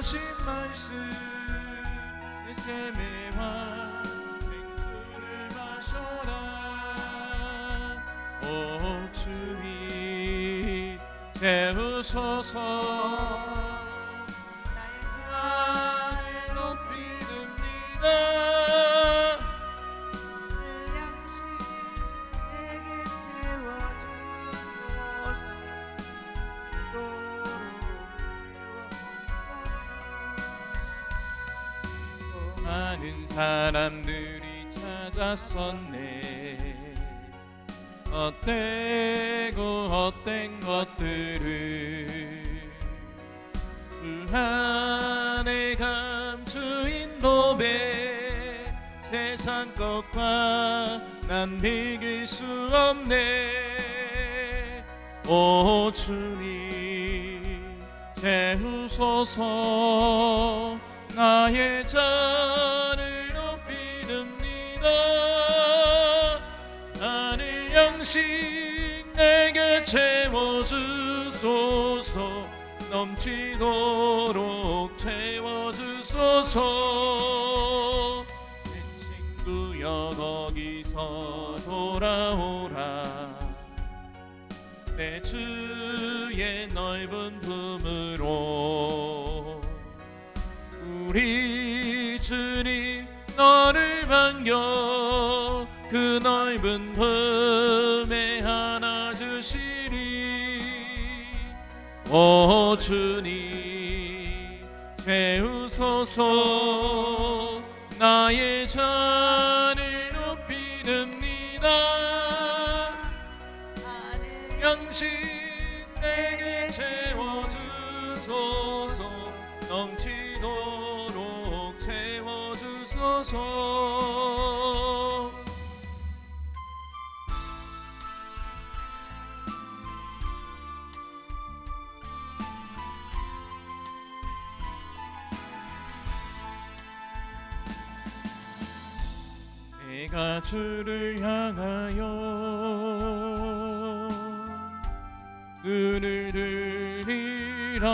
하신 말씀 내 세매와 생수를 마셔라. 오 주님 채우소서. 나의 잔을 높이 듭니다. 양식 내게 채워주소서. 많은 사람들이 찾았었네. 헛된 것들을 그 안에 감추인 법에 세상 것과 난 비길 수 없네. 오 주님 채우소서. 나의 잔을 높이 듭니다. 하늘 양식 내게 채워주소서. 넘치도록 채워주소서. 내 친구여 거기서 돌아오라. 내 주의 넓은 품으로 우리 주님 너를 반겨 그 넓은 품에 안아주시리. 오 주님 채우소서. 나의 잔을 높이 듭니다. 양식 내게 채워주소서. 넘치도록 채워주소서. 내가 주를 향하여 눈을 들리라.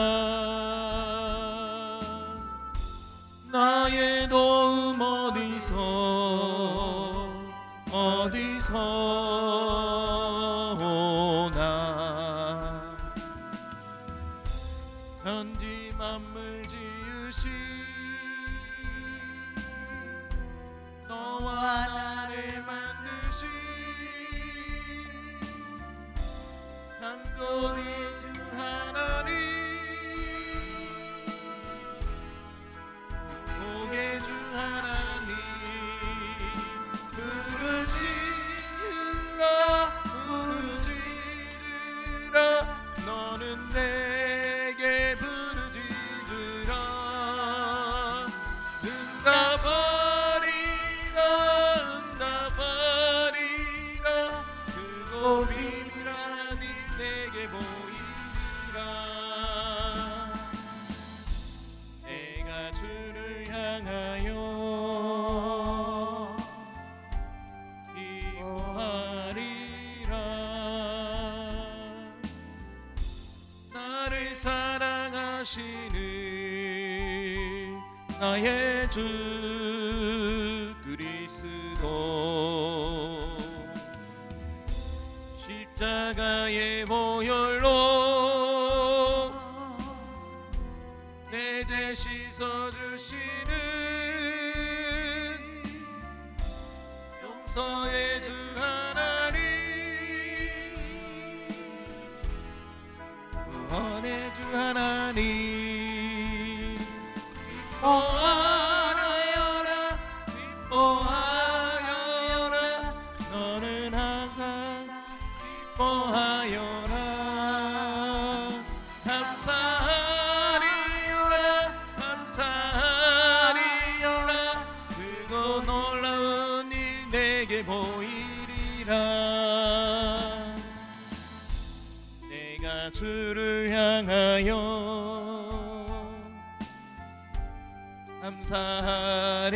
나의 도움 어디서 오나. 천지 만물 지으신 너와 나를 만드신 창조의 주 하나님, 복의 주 하나님, 부르짖으라 너는 내게 부르짖으라. 응답하리라 그곳 비밀하니 내게 보이라. 내가 주를 향하여 기뻐하리라. 나를 사랑하시는 나의 주 그리스도, 십자가의 보혈로 내 죄 씻어주시는 용서의 주 하나님, 구원의 주 하나님, 기뻐하여라 너는 항상 기뻐하여라. 감사하리라 그곳 놀라운 일 내게 보이리라. 내가 주를 향하여 감사하리라.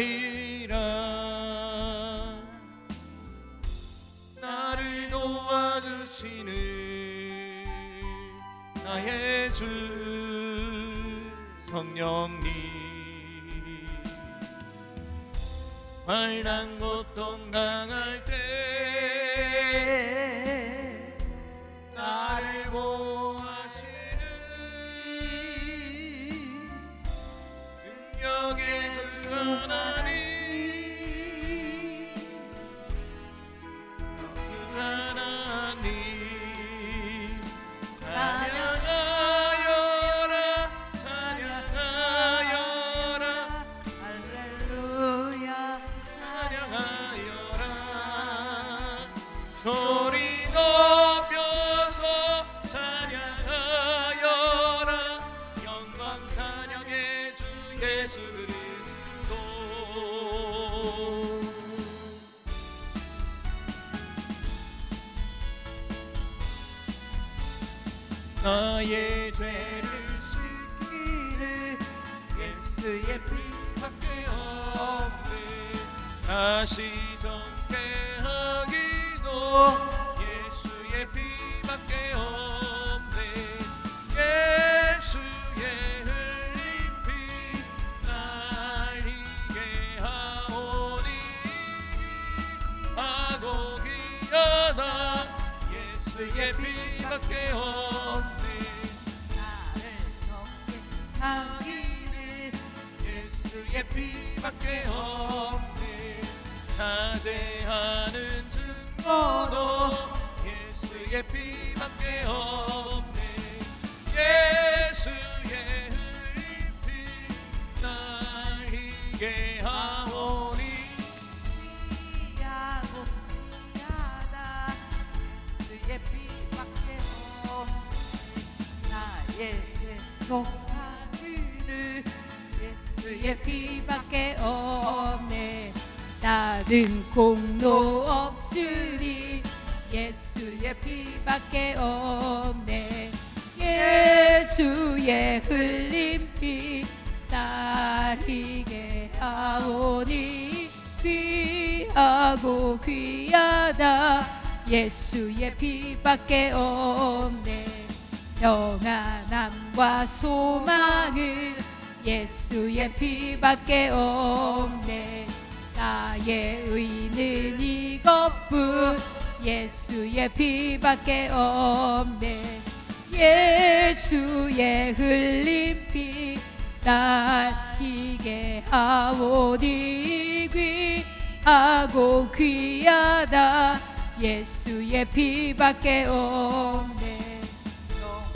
나를 도와주시는 나의 주 성령님, 환난 고통 당할 때 나를 보호하시는 능력의 주 하나님, 그 하나님 찬양하여라 할렐루야 찬양하여라. 소리 높여서 찬양하여라. 영광 찬양의 주 예수 그리스도. 나의 죄를 씻기를 예수의 피밖에 없네. 다시 정죄하기도 예수의 피밖에 없네. 예수의 흘린 피 날 희게 하오니 하고 귀하다. 예수의 피밖에 없네. 나를 정죄하기를 예수의 피밖에 없네. 자제하는 증거도 예수의 피밖에 없네. 예수의 흘린 피 날 희게 하오니 하고 야다 예수의 피밖에 없네. 나의 죄 속하기를 예수의 피밖에 없네. 나는 공로 없으니 예수의 피밖에 없네. 예수의 흘린 피 날 희게 하오니 귀 귀하고 귀하다 예수의 피밖에 없네 평안함과 소망은 예수의 피밖에 없네 나의 의는 이것뿐 예수의 피밖에 없네 예수의 흘린 피 날 희게 하오니 귀하고 귀하다 예수의 피밖에 없네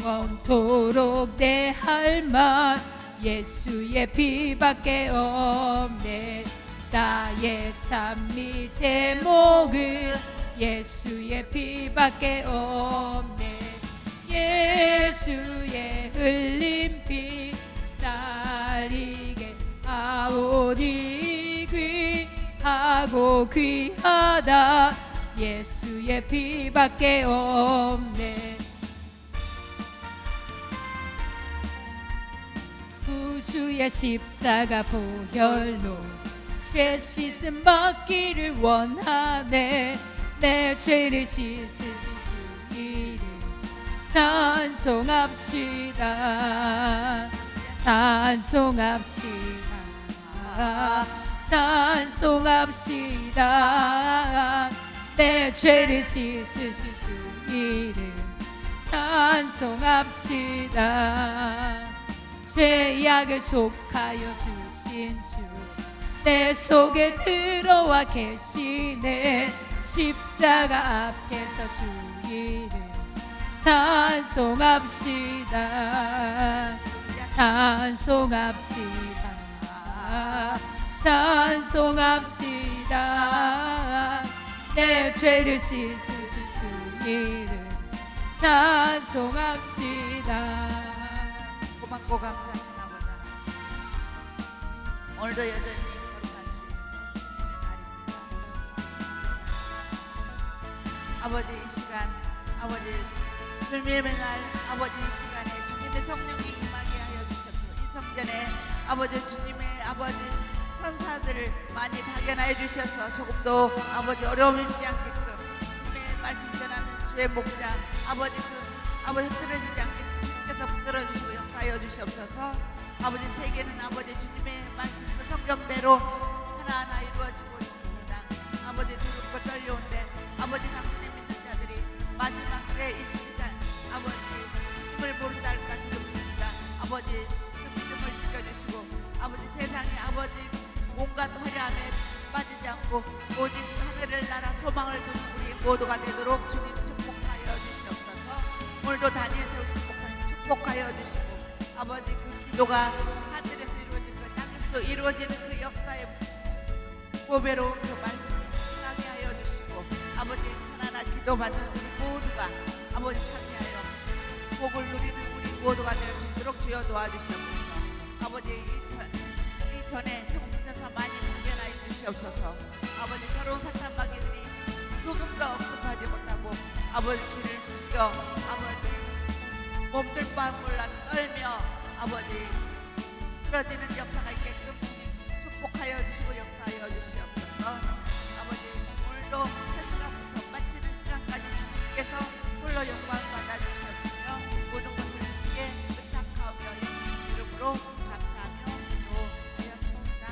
영원토록 내 할만 예수의 피밖에 없네 나의 찬미 제목은 예수의 피밖에 없네 예수의 흘린 피 나리게 하오니 귀하고 귀하다 예수의 피밖에 없네 구주의 십자가 보혈로 죄 씻음 받기를 원하네 내 죄를 씻으신 주 이름 찬송합시다 찬송합시다 찬송합시다 내 죄를 씻으신 주 이름 찬송합시다 죄악을 속하여 주신 주 내 속에 들어와 계시네 십자가 앞에서 주 이름 찬송합시다 찬송합시다 찬송합시다 내 죄를 씻으신 주 이름 찬송합시다 고맙고 감사하신 아버지 오늘도 여전히 거룩한 주의 날입니다 아버지 이 시간 아버지 주님의 날 아버지 이 시간에 주님의 성령이 임하게 하여 주셨소 이 성전에 아버지 주님의 아버지 천사들을 많이 파견하여 주셔서 조금도 아버지 어려움 있지 않게끔 주님의 말씀 전하는 주의 목자 아버지 아버지 틀어지지 않게 주님께서 붙들어주시고 역사하여 주시옵소서 아버지 세계는 아버지 주님의 말씀 그 성경대로 하나하나 이루어지고 있습니다 아버지 두렵고 떨려온데 아버지 당신의 믿는 자들이 마지막 때 이 시간 아버지 주님을 모른다 할까 두렵습니다 아버지 그 믿음을 지켜주시고 아버지 세상에 아버지 온갖 화려함에 빠지지 않고 오직 하늘을 날아 소망을 두는 우리 모두가 되도록 주님 축복하여 주시옵소서 오늘도 단위에 세우신 목사님 축복하여 주시고 아버지 그 기도가 하늘에서 이루어진 그 땅에서도 이루어지는 그 역사의 보배로운 그 말씀을 신나게 하여 주시고 아버지 하나하나 기도받는 우리 모두가 아버지 참여하여 복을 누리는 우리 모두가 될 수 있도록 주여 도와주시옵소서 아버지 이전에 청문자사 많이 발견하여 주시옵소서 아버지 더러운 사탄 마귀들이 조금도 억습하지 못하고 아버지 길을 지켜 아버지 몸들 바물라 떨며 아버지 쓰러지는 역사가 있게끔 축복하여 주시고 역사하여 주시옵소서 아버지 오늘도 첫 시간부터 마치는 시간까지 주님께서 홀로 영광 받아주셨으며 모든 것을 주께 의탁하며 이름으로 감사하며 기도하였습니다.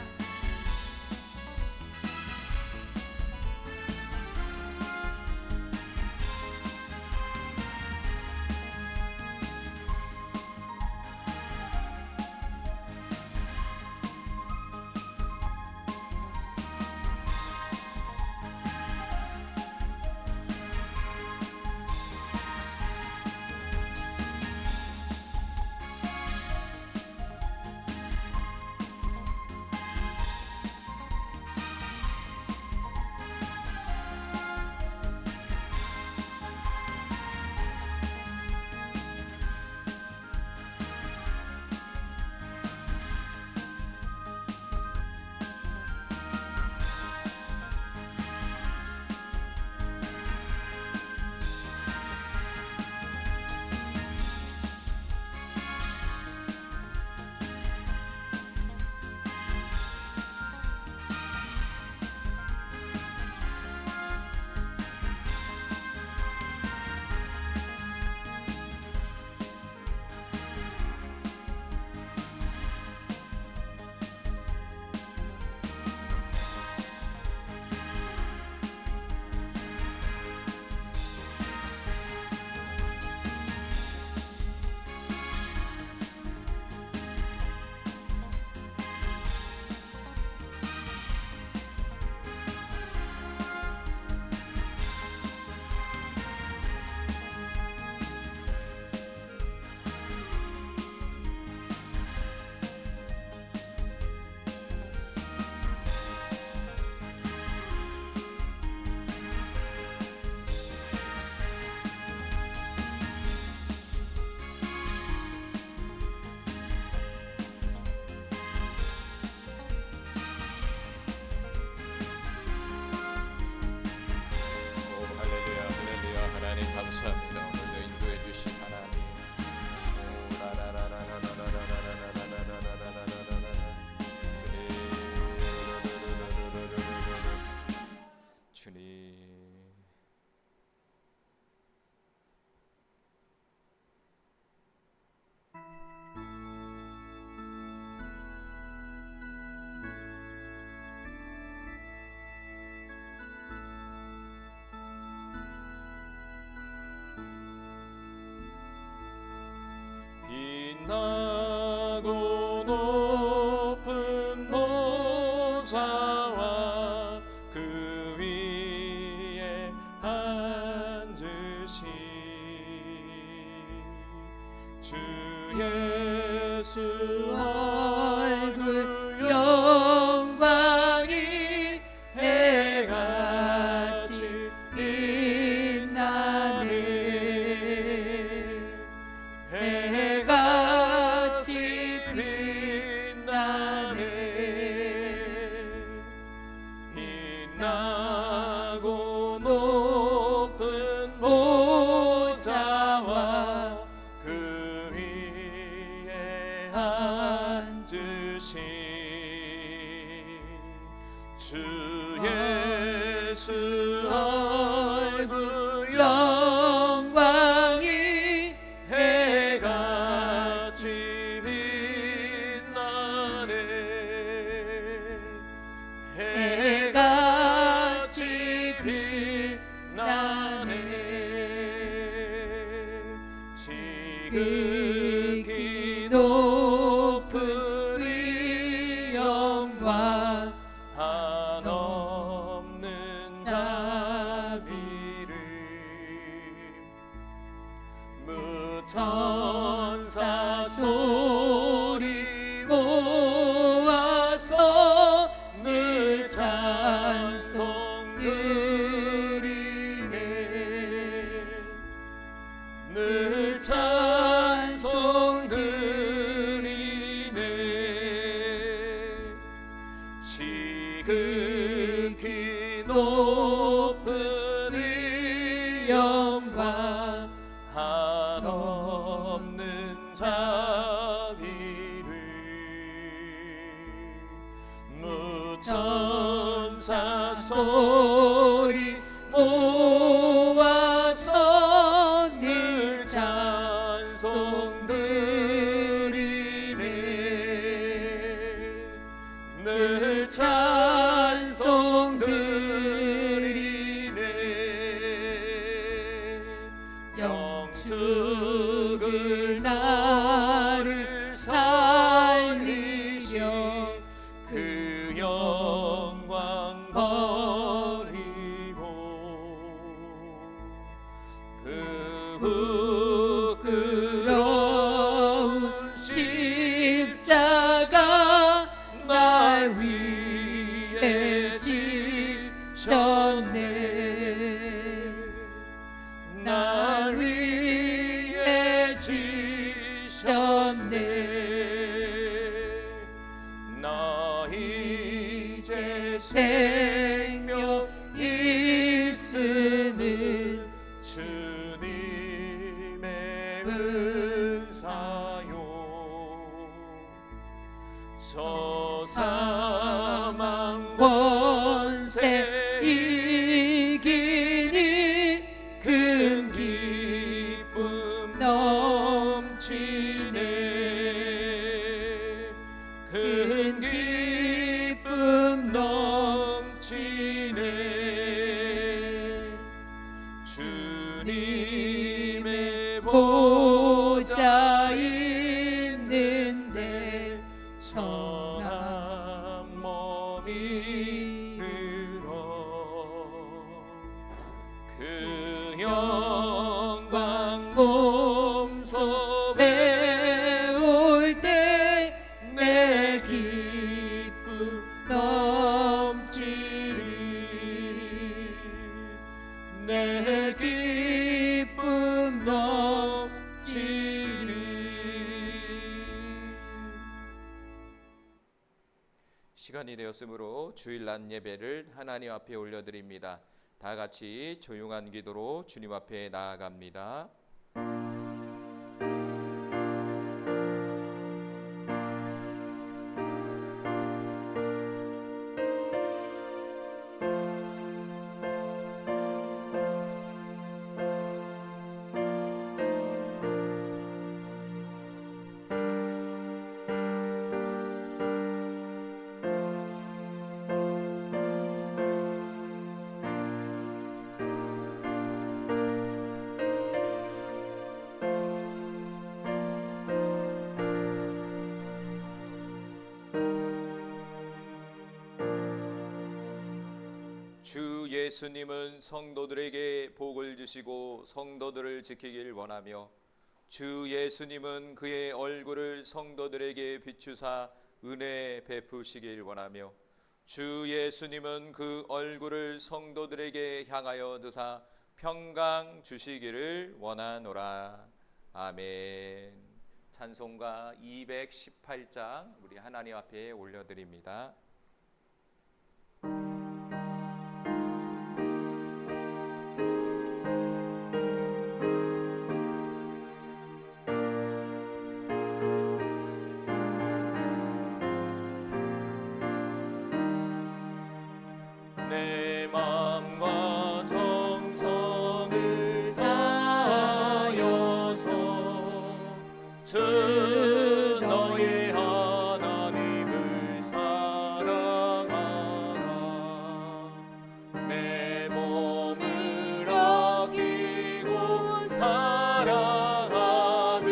예수 얼굴 영광이 해같이 빛나네. 해같이 빛나네. 빛나고 높은 보좌와 그 위에 앉으신 주 예수 얼굴 영광이 해같이 빛나네. 해같이 빛나네. 지극히 높은 이 영광 한없는 자비를 무천사 소리 모아서 늘 찬송 드리네. 늘 찬송 드리네. 지극히 높은 이 영광 한없는 자비를 무천사 소리 모아서 늘 찬송 드리네. 늘 찬송 드리네. 영축을 나를 살리셔 그 영광 버리고 그 부끄러운 십자가 날 위해 지셨네. 날 위해 지셨네. 나 이제 생명 있음은 주님의 은사요. 저 사망 권세 이기니 큰 기쁨 넘치네. 큰 기쁨 넘치네. 주님의 보좌 있는데 천한 몸이 들어 그 영광 몸소 배울 때 내 기쁨 넘치리. 내 기쁨 넘치리. 시간이 되었으므로 주일 낮 예배를 하나님 앞에 올려드립니다. 다 같이 조용한 기도로 주님 앞에 나아갑니다. 주 예수님은 성도들에게 복을 주시고 성도들을 지키길 원하며 주 예수님은 그의 얼굴을 성도들에게 비추사 은혜 베푸시길 원하며 주 예수님은 그 얼굴을 성도들에게 향하여 드사 평강 주시기를 원하노라. 아멘. 찬송가 218장 우리 하나님 앞에 올려드립니다. 내 마음과 정성을 다하여서 주 너의 하나님을 사랑하라. 내 몸을 아끼고 사랑하는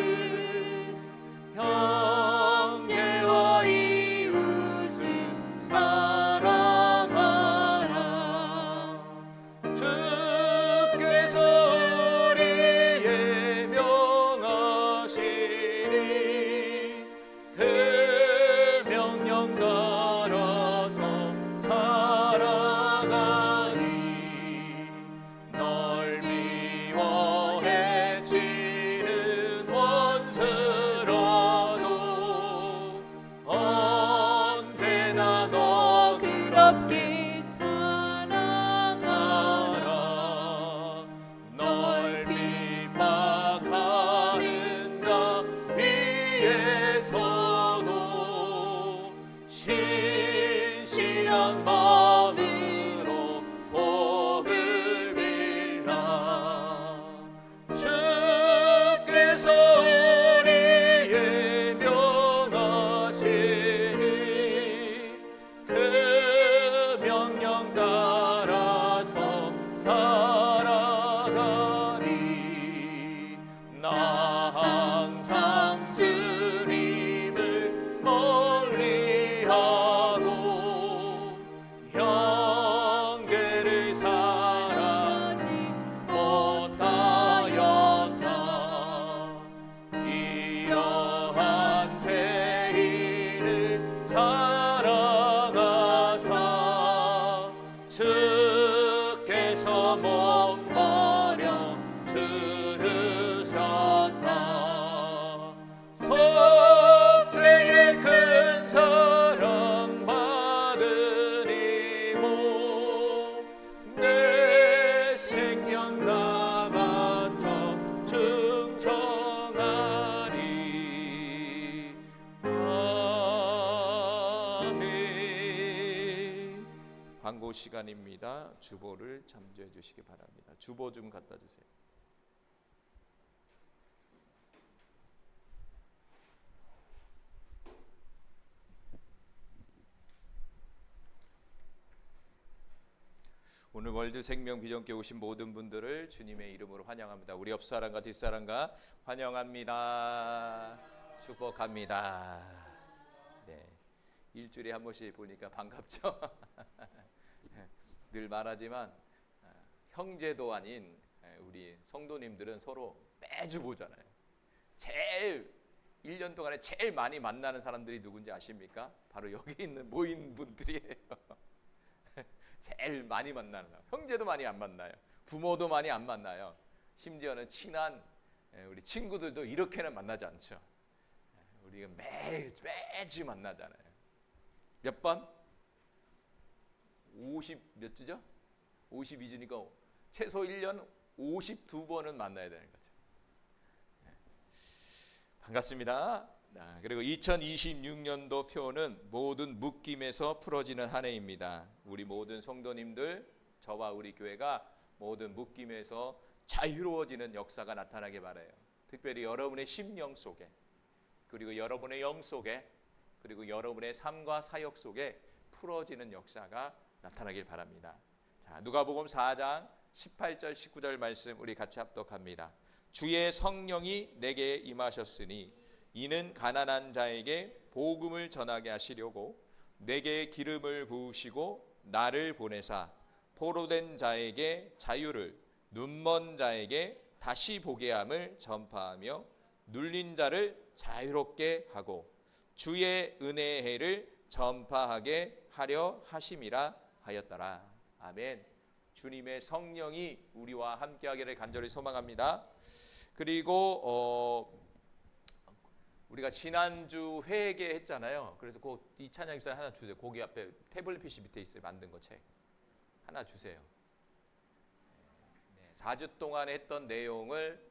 형제와 이웃을 사랑하라. 주께서 우리의 명하시니 그 명령 따라서 살아가니 널 미워해 치는 원수라도 언제나 너 그렇게 사랑하라. 널 핍박하는 자 위에서도 신실한 마음으로 복을 빌라. 주께서 우리의 명하시니 그 명령 따라서 살아가니 나 항상 주님을 멀리하고 형제를 사랑하지 못하였다. 이러한 죄인을 사랑하사 주께서 몸버려 주르셨다. 속죄의 큰 사랑 받으리모 내 생명 다 바쳐 충성하리. 아멘. 광고 시간입니다. 주보를 참조해 주시기 바랍니다. 주보 좀 갖다 주세요. 오늘 월드 생명 비전교회 오신 모든 분들을 주님의 이름으로 환영합니다. 우리 옆 사람과 뒷 사람과 환영합니다. 축복합니다. 네, 일주일에 한 번씩 보니까 반갑죠. 늘 말하지만 형제도 아닌 우리 성도님들은 서로 매주 보잖아요. 제일 1년 동안에 제일 많이 만나는 사람들이 누군지 아십니까? 바로 여기 있는 모인 분들이에요. 제일 많이 만나는 사람. 형제도 많이 안 만나요. 부모도 많이 안 만나요. 심지어는 친한 우리 친구들도 이렇게는 만나지 않죠. 우리가 매주 만나잖아요. 몇 번? 50 몇 주죠? 52주니까 최소 1년 52번은 만나야 되는 거죠. 반갑습니다. 그리고 2026년도 표는 모든 묶임에서 풀어지는 한 해입니다. 우리 모든 성도님들, 저와 우리 교회가 모든 묶임에서 자유로워지는 역사가 나타나게 바라요. 특별히 여러분의 심령 속에, 그리고 여러분의 영 속에, 그리고 여러분의 삶과 사역 속에 풀어지는 역사가 나타나길 바랍니다. 자, 누가복음 4장 18절 19절 말씀 우리 같이 합독합니다. 주의 성령이 내게 임하셨으니 이는 가난한 자에게 복음을 전하게 하시려고 내게 기름을 부으시고 나를 보내사 포로된 자에게 자유를, 눈먼 자에게 다시 보게 함을 전파하며 눌린 자를 자유롭게 하고 주의 은혜의 해를 전파하게 하려 하심이라 하였더라. 아멘. 주님의 성령이 우리와 함께하기를 간절히 소망합니다. 그리고 우리가 지난주 회개했잖아요. 그래서 이 찬양 입사 하나 주세요. 거기 앞에 태블릿 PC 밑에 있어요. 만든 거 책 하나 주세요. 4주 동안 했던 내용을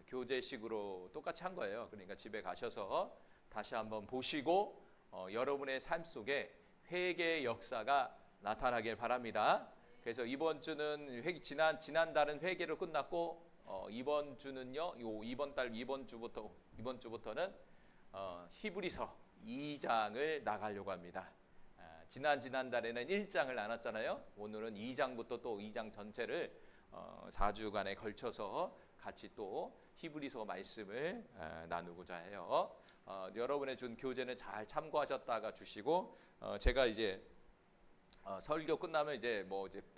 교재식으로 똑같이 한 거예요. 그러니까 집에 가셔서 다시 한번 보시고 여러분의 삶 속에 회개의 역사가 나타나길 바랍니다. 그래서 이번 주는 지난 달은 회개로 끝났고 이번 주는요. 이번 주부터는 히브리서 2장을 나가려고 합니다. 지난 달에는 1장을 나눴잖아요. 오늘은 2장부터 또 2장 전체를 4주간에 걸쳐서 같이 또 히브리서 말씀을 나누고자 해요. 여러분의 준 교재는 잘 참고하셨다가 주시고 제가 이제 설교 끝나면 이제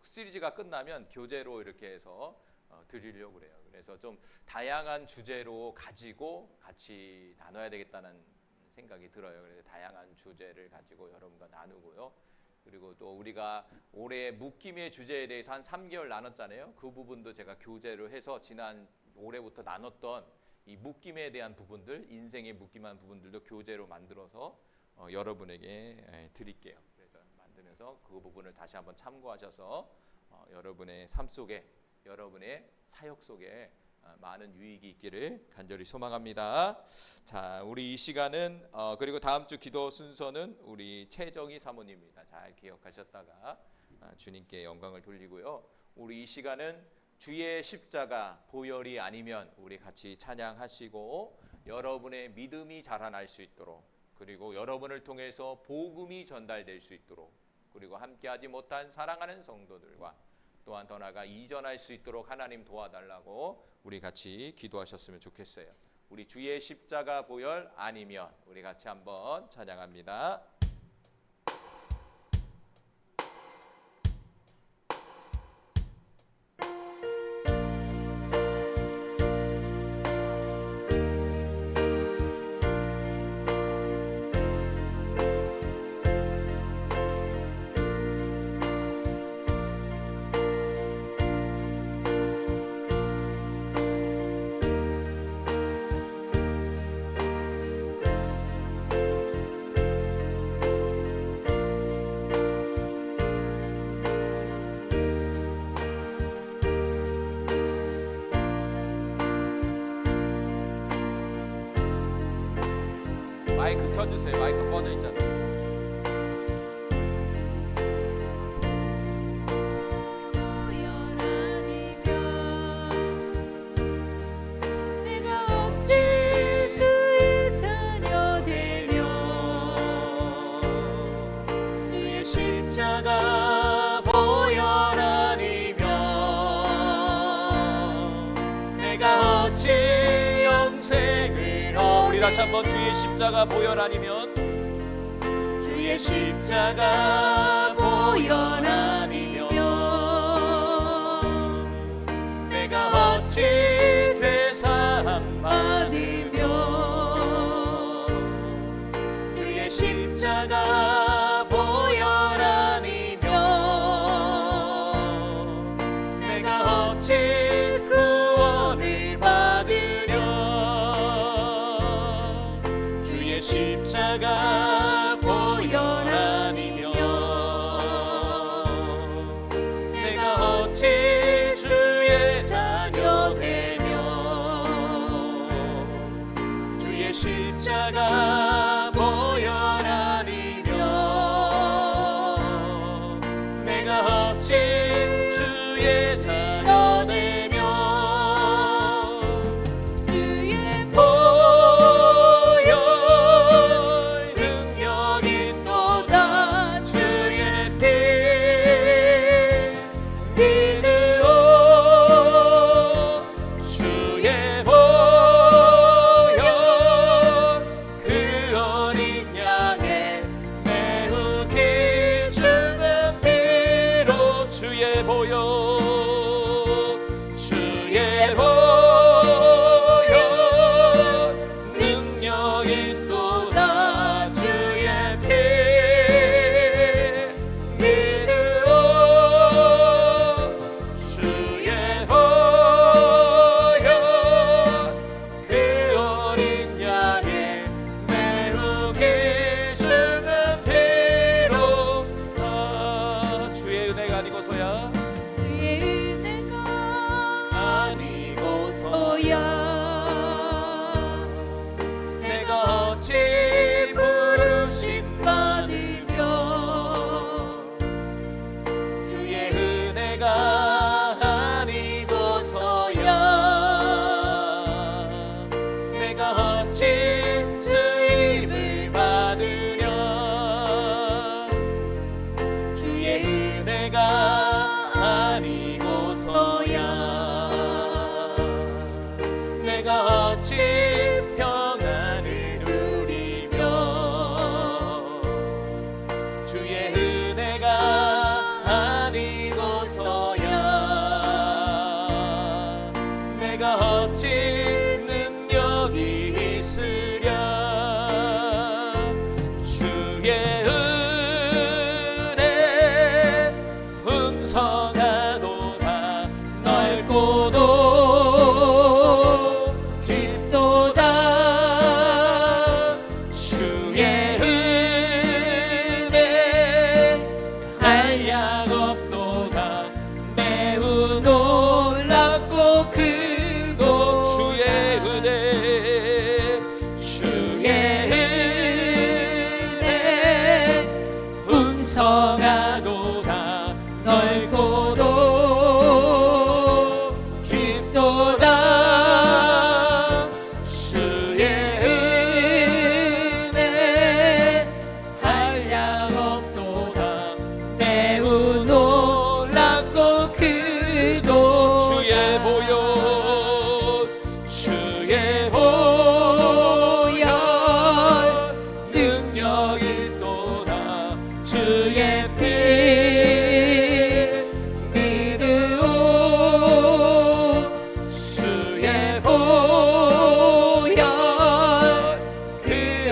시리즈가 끝나면 교재로 이렇게 해서 드리려고 그래요. 그래서 좀 다양한 주제로 가지고 같이 나눠야 되겠다는 생각이 들어요. 그래서 다양한 주제를 가지고 여러분과 나누고요. 그리고 또 우리가 올해 묶임의 주제에 대해서 한 3개월 나눴잖아요. 그 부분도 제가 교재로 해서 지난 올해부터 나눴던 이 묶임에 대한 부분들, 인생의 묶임한 부분들도 교재로 만들어서 여러분에게 드릴게요. 그래서 만들면서 그 부분을 다시 한번 참고하셔서 여러분의 삶 속에, 여러분의 사역 속에 많은 유익이 있기를 간절히 소망합니다. 자, 우리 이 시간은 그리고 다음 주 기도 순서는 우리 최정희 사모님입니다. 잘 기억하셨다가 주님께 영광을 돌리고요. 우리 이 시간은 주의 십자가 보혈이 아니면 우리 같이 찬양하시고 여러분의 믿음이 자라날 수 있도록 그리고 여러분을 통해서 복음이 전달될 수 있도록 그리고 함께하지 못한 사랑하는 성도들과 또한 더 나아가 이전할 수 있도록 하나님 도와달라고 우리 같이 기도하셨으면 좋겠어요. 우리 주의 십자가 보혈 아니면 우리 같이 한번 찬양합니다. 마이크 켜주세요. 마이크 꺼져 있잖아요. 십자가 보혈 아니면 내가 어찌 영생을 우리 다시 한번 주의 십자가 보혈 아니면 주의 십자가 보혈 아니면 내가 어찌 세상 받으며 주의 십자가 보혈 아니면 내가 어찌 구원을 받으려 주의 십자가 보혈 아니면 내가 어찌 주의 자녀 되며 주의 십자가 보혈 아니면 내가 어찌 주의 자녀 되며 주의 보혈 능력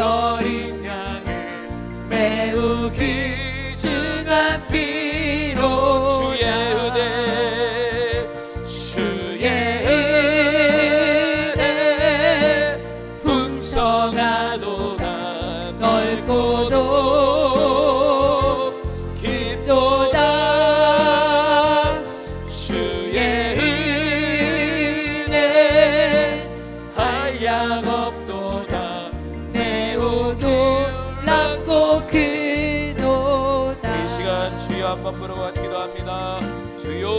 어린 양을 매우 귀중한 피로 주의 은혜 주의 은혜 풍성하도다 넓고도 깊도다 주의 은혜 한량없도다 매우 놀랍고 크도다. 이 시간 주여 한번 부르고 같이 기도합니다. 주여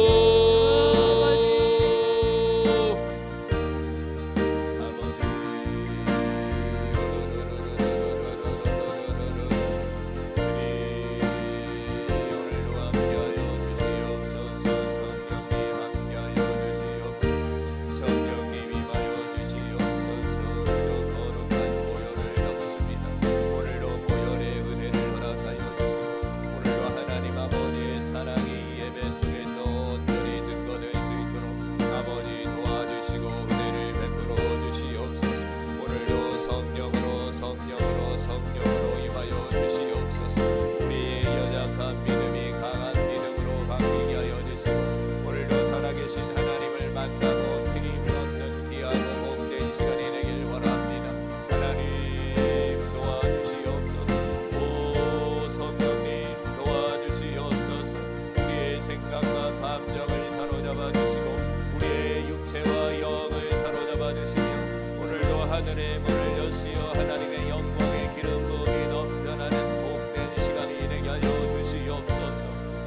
하늘의 문을 여시어 하나님의 영광의 기름 부음이 넘쳐나는 복된 시간이 되게 하여 주시옵소서.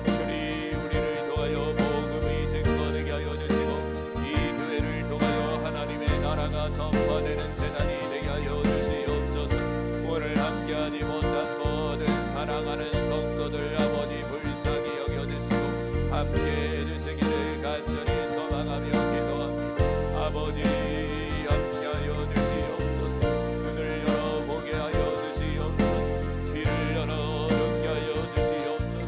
주님 우리를 통하여 복음이 증거되게 하여 주시고 이 교회를 통하여 하나님의 나라가 전파되는 재단이 되게 하여 주시옵소서. 오늘 함께하지 못한 모든 사랑하는 성도들 아버지 불쌍히 여겨주시고 함께해 주시기를 간절히 소망하며 기도합니다. 아버지 함께하여 주시옵소서. 눈을 열어 보게 하여 주시옵소서. 귀를 열어 듣게 하여 주시옵소서.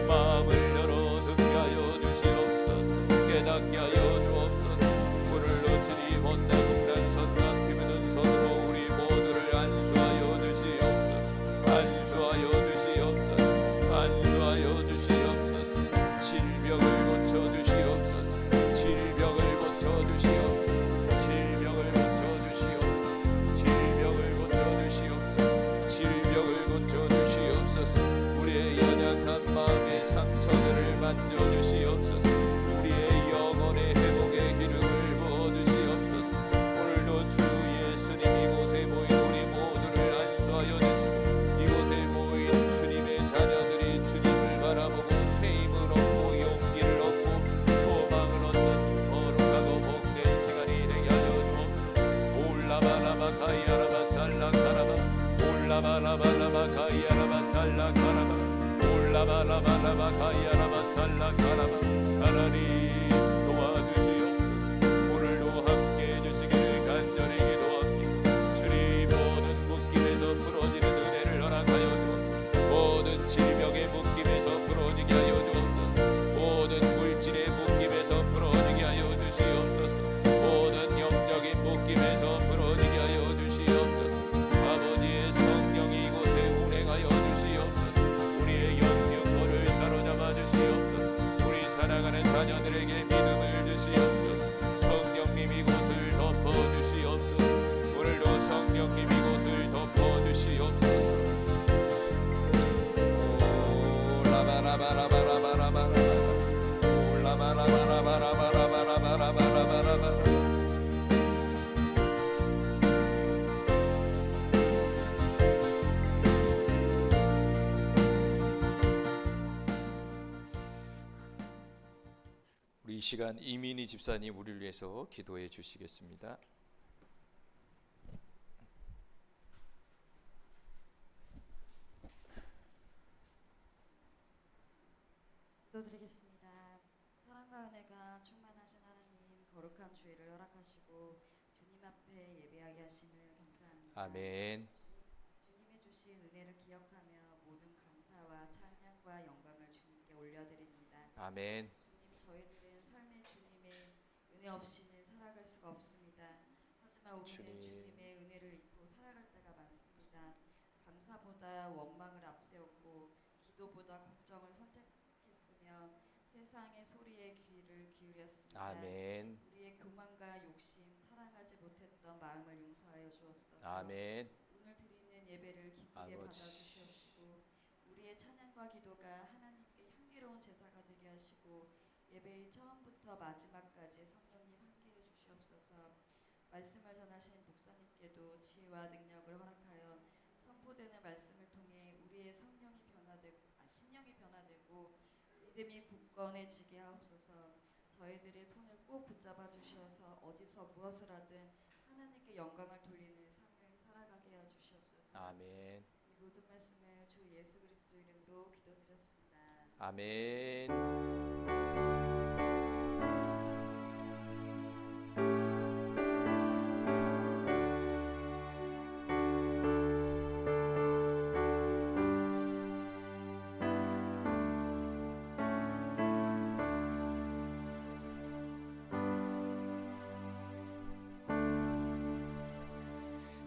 마음을 열어 듣게 하여 주시옵소서. 깨닫게 하여 주옵소서. 불을 놓치지 못하고 난 손과 피 묻은 손으로 우리 모두를 안수하여 주시옵소서. 안수하여 주시옵소서. 안수하여 주시옵소서. 질병을 고쳐 주시옵소서. 질병을 고쳐 주시옵소서. 질병을 고쳐 주시옵소서. 질병을 고쳐 주시옵소서. 질병을 고쳐 주시옵소서. 우리의 연약한 마음의 상처들을 만져 주시옵소서. 우리의 영혼의 회복의 기름을 부어 주시옵소서. 오늘도 주 예수님 이곳에 모인 우리 모두를 안수하여 주시고 이곳에 모인 주님의 자녀들이 주님을 바라보고 새 힘을 얻고 용기를 얻고 소망을 얻는 거룩하고 복된 시간이 되게 하여 주옵소서. 올라바라바 가이아라바 살라카라바 올라바라바라바 가이아라바 살라카라바 올라바라바라바 가이아라바 살라카라바 하나님 도와주시옵소서. 오늘도 함께해 주시기를 간절히 기도합니다. 주님 모든 묶임에서 풀어지는 은혜를 허락하여 주옵소서. 모든 질병의 묶임에서 풀어지게 하여 주옵소서. 모든 물질의 묶임에서 풀어지게 하여 주시옵소서. 모든 영적인 묶임에서 풀어지게 하여 주시옵소서. 아버지의 성령이 이곳에 운행하여 주시옵소서. 우리의 영육모를 사로잡아 주시옵소서. 우리 사랑하는 자녀들에게 믿음을 주시옵소서. 성령님 이곳을 덮어 주시옵소서. 오늘도 성령님 이곳을 덮어 주시옵소서. 올라바라바라바라바라바라바라 올라바라바라바라바라바라바라바라 우리 이 시간 이민희 집사님 우리를 위해서 기도해 주시겠습니다. 기도드리겠습니다. 사랑과 은혜가 충만하신 하나님, 거룩한 주일을 허락하시고 주님 앞에 예배하게 하심을 감사합니다. 아멘. 주님의 주신 은혜를 기억하며 모든 감사와 찬양과 영광을 주님께 올려드립니다. 아멘. 주님, 저희들은 삶의 주님의 은혜 없이는 살아갈 수가 없습니다. 하지만 우리는 주님. 주님의 은혜를 잊고 살아갈 때가 많습니다. 사랑보다 원망을 앞세웠고 기도보다 걱정을 선택했으며 세상의 소리에 귀를 기울였습니다. 아멘. 우리의 교만과 욕심, 사랑하지 못했던 마음을 용서하여 주옵소서. 아멘. 오늘 드리는 예배를 기쁘게 아버지. 받아주시옵시고 우리의 찬양과 기도가 하나님께 향기로운 제사가 되게 하시고 예배의 처음부터 마지막까지 성령님 함께해 주시옵소서. 말씀을 전하신 목사님께도 지혜와 능력을 허락하여 선포되는 말씀을 통해 우리의 심령이 변화되고 믿음이 굳건해지게 하옵소서. 저희들의 손을 꼭 붙잡아 주셔서 어디서 무엇을 하든 하나님께 영광을 돌리는 삶을 살아가게 해 주시옵소서. 아멘. 이 모든 말씀을 주 예수 그리스도 이름으로 기도드렸습니다. 아멘.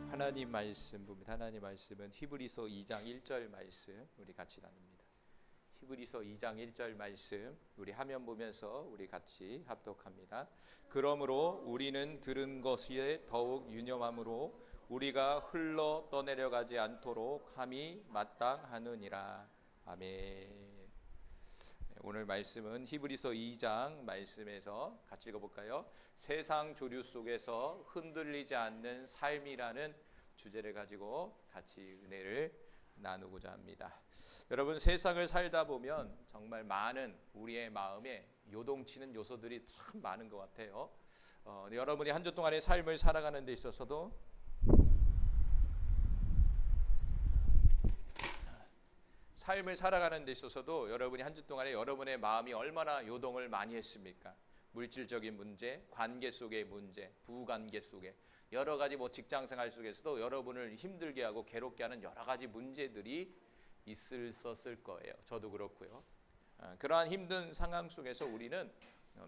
하나님 말씀 봅니다. 하나님 말씀은 히브리서 2장 1절 말씀 우리 같이 나눕니다. 히브리서 2장 1절 말씀 우리 화면 보면서 우리 같이 합독합니다. 그러므로 우리는 들은 것이 더욱 유념함으로 우리가 흘러 떠내려가지 않도록 함이 마땅하느니라. 아멘. 오늘 말씀은 히브리서 2장 말씀에서 같이 읽어볼까요? 세상 조류 속에서 흔들리지 않는 삶이라는 주제를 가지고 같이 은혜를 나누고자 합니다. 여러분, 세상을 살다 보면 정말 많은 우리의 마음에 요동치는 요소들이 참 많은 것 같아요. 여러분이 한 주 동안의 삶을 살아가는 데 있어서도 여러분이 한 주 동안에 여러분의 마음이 얼마나 요동을 많이 했습니까? 물질적인 문제, 관계 속의 문제, 부관계 속에 여러 가지 직장 생활 속에서도 여러분을 힘들게 하고 괴롭게 하는 여러 가지 문제들이 있었을 거예요. 저도 그렇고요. 그러한 힘든 상황 속에서 우리는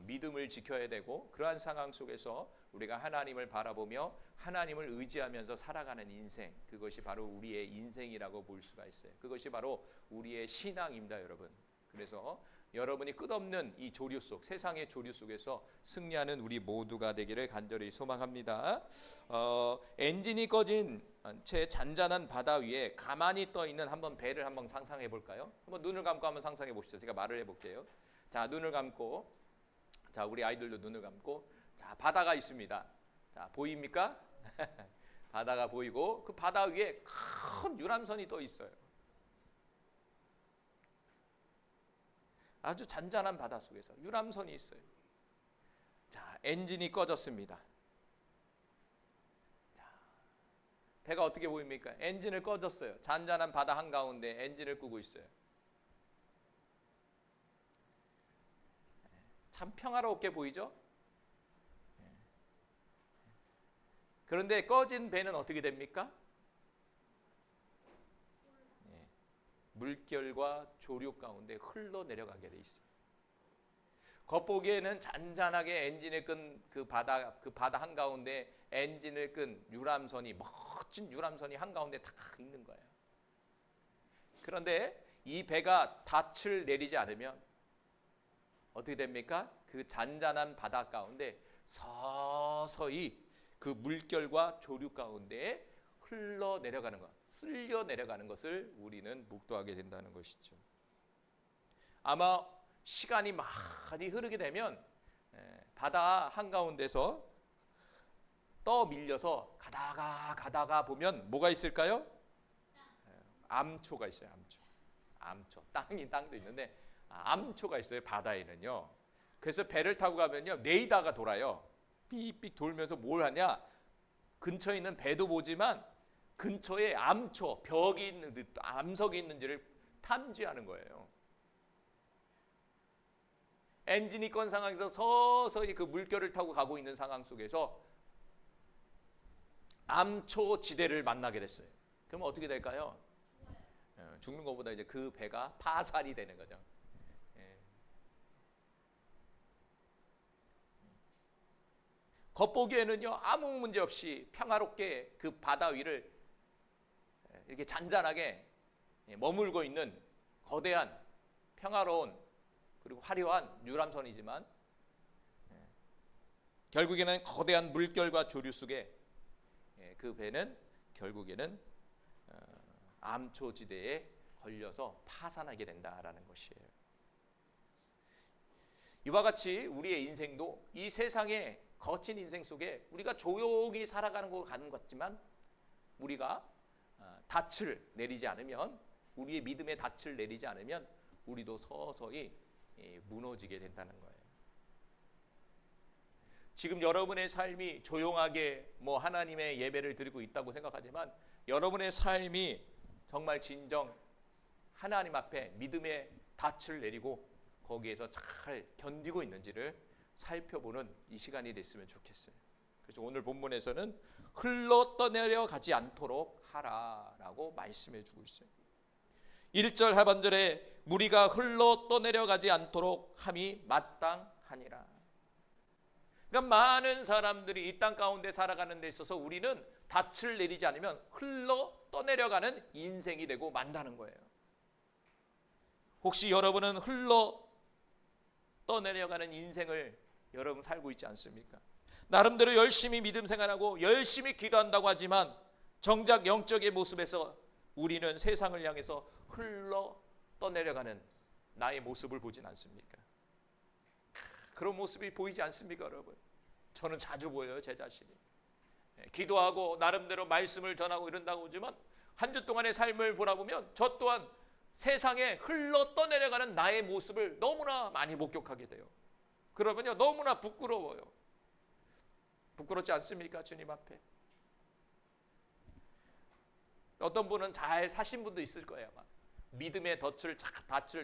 믿음을 지켜야 되고, 그러한 상황 속에서 우리가 하나님을 바라보며 하나님을 의지하면서 살아가는 인생, 그것이 바로 우리의 인생이라고 볼 수가 있어요. 그것이 바로 우리의 신앙입니다, 여러분. 그래서 여러분이 끝없는 이 조류 속, 세상의 조류 속에서 승리하는 우리 모두가 되기를 간절히 소망합니다. 엔진이 꺼진 채 잔잔한 바다 위에 가만히 떠 있는 한번 배를 한번 상상해 볼까요? 한번 눈을 감고 한번 상상해 보시죠. 제가 말을 해 볼게요. 자, 눈을 감고, 자, 우리 아이들도 눈을 감고, 자, 바다가 있습니다. 자, 보입니까? 바다가 보이고, 그 바다 위에 큰 유람선이 떠 있어요. 아주 잔잔한 바다 속에서 유람선이 있어요. 자, 엔진이 꺼졌습니다. 자, 배가 어떻게 보입니까? 엔진을 꺼졌어요. 잔잔한 바다 한가운데 엔진을 끄고 있어요. 참 평화롭게 보이죠? 그런데 꺼진 배는 어떻게 됩니까? 물결과 조류 가운데 흘러내려가게 돼 있어요. 겉보기에는 잔잔하게 엔진을 끈 그 바다 한가운데 엔진을 끈 유람선이, 멋진 유람선이 한가운데 딱 있는 거예요. 그런데 이 배가 닻을 내리지 않으면 어떻게 됩니까? 그 잔잔한 바다 가운데 서서히 그 물결과 조류 가운데 흘러내려가는 것, 쓸려 내려가는 것을 우리는 묵도하게 된다는 것이죠. 아마 시간이 많이 흐르게 되면 바다 한가운데서 떠밀려서 가다가 보면 뭐가 있을까요? 암초가 있어요. 암초. 땅도 있는데 암초가 있어요, 바다에는요. 그래서 배를 타고 가면요, 레이더가 돌아요. 삑삑 돌면서 뭘 하냐? 근처에 있는 배도 보지만 근처에 암초, 벽이 있는, 암석이 있는지를 탐지하는 거예요. 엔진이 건 상황에서 서서히 그 물결을 타고 가고 있는 상황 속에서 암초 지대를 만나게 됐어요. 그럼 어떻게 될까요? 죽는 것보다 이제 그 배가 파산이 되는 거죠. 겉보기에는요, 아무 문제 없이 평화롭게 그 바다 위를 이렇게 잔잔하게 머물고 있는 거대한 평화로운 그리고 화려한 유람선이지만 결국에는 거대한 물결과 조류 속에 그 배는 결국에는 암초지대에 걸려서 파산하게 된다라는 것이에요. 이와 같이 우리의 인생도 이 세상의 거친 인생 속에 우리가 조용히 살아가는 것 같지만 우리가 닻을 내리지 않으면, 우리의 믿음의 닻을 내리지 않으면 우리도 서서히 무너지게 된다는 거예요. 지금 여러분의 삶이 조용하게 하나님의 예배를 드리고 있다고 생각하지만 여러분의 삶이 정말 진정 하나님 앞에 믿음의 닻을 내리고 거기에서 잘 견디고 있는지를 살펴보는 이 시간이 됐으면 좋겠어요. 그래서 오늘 본문에서는 흘러 떠내려 가지 않도록 하라라고 말씀해 주고 있어요. 1절 하반절에 무리가 흘러 떠내려 가지 않도록 함이 마땅하니라. 그러니까 많은 사람들이 이 땅 가운데 살아가는 데 있어서 우리는 닻을 내리지 않으면 흘러 떠내려가는 인생이 되고 만다는 거예요. 혹시 여러분은 흘러 떠내려가는 인생을 여러분 살고 있지 않습니까? 나름대로 열심히 믿음 생활하고 열심히 기도한다고 하지만 정작 영적의 모습에서 우리는 세상을 향해서 흘러 떠내려가는 나의 모습을 보진 않습니까? 그런 모습이 보이지 않습니까, 여러분? 저는 자주 보여요, 제 자신이. 기도하고 나름대로 말씀을 전하고 이런다고 하지만 한 주 동안의 삶을 보라보면 저 또한 세상에 흘러 떠내려가는 나의 모습을 너무나 많이 목격하게 돼요. 그러면요, 너무나 부끄러워요. 부끄럽지 않습니까, 주님 앞에? 어떤 분은 잘 사신 분도 있을 거예요. 아마. 믿음의 덫을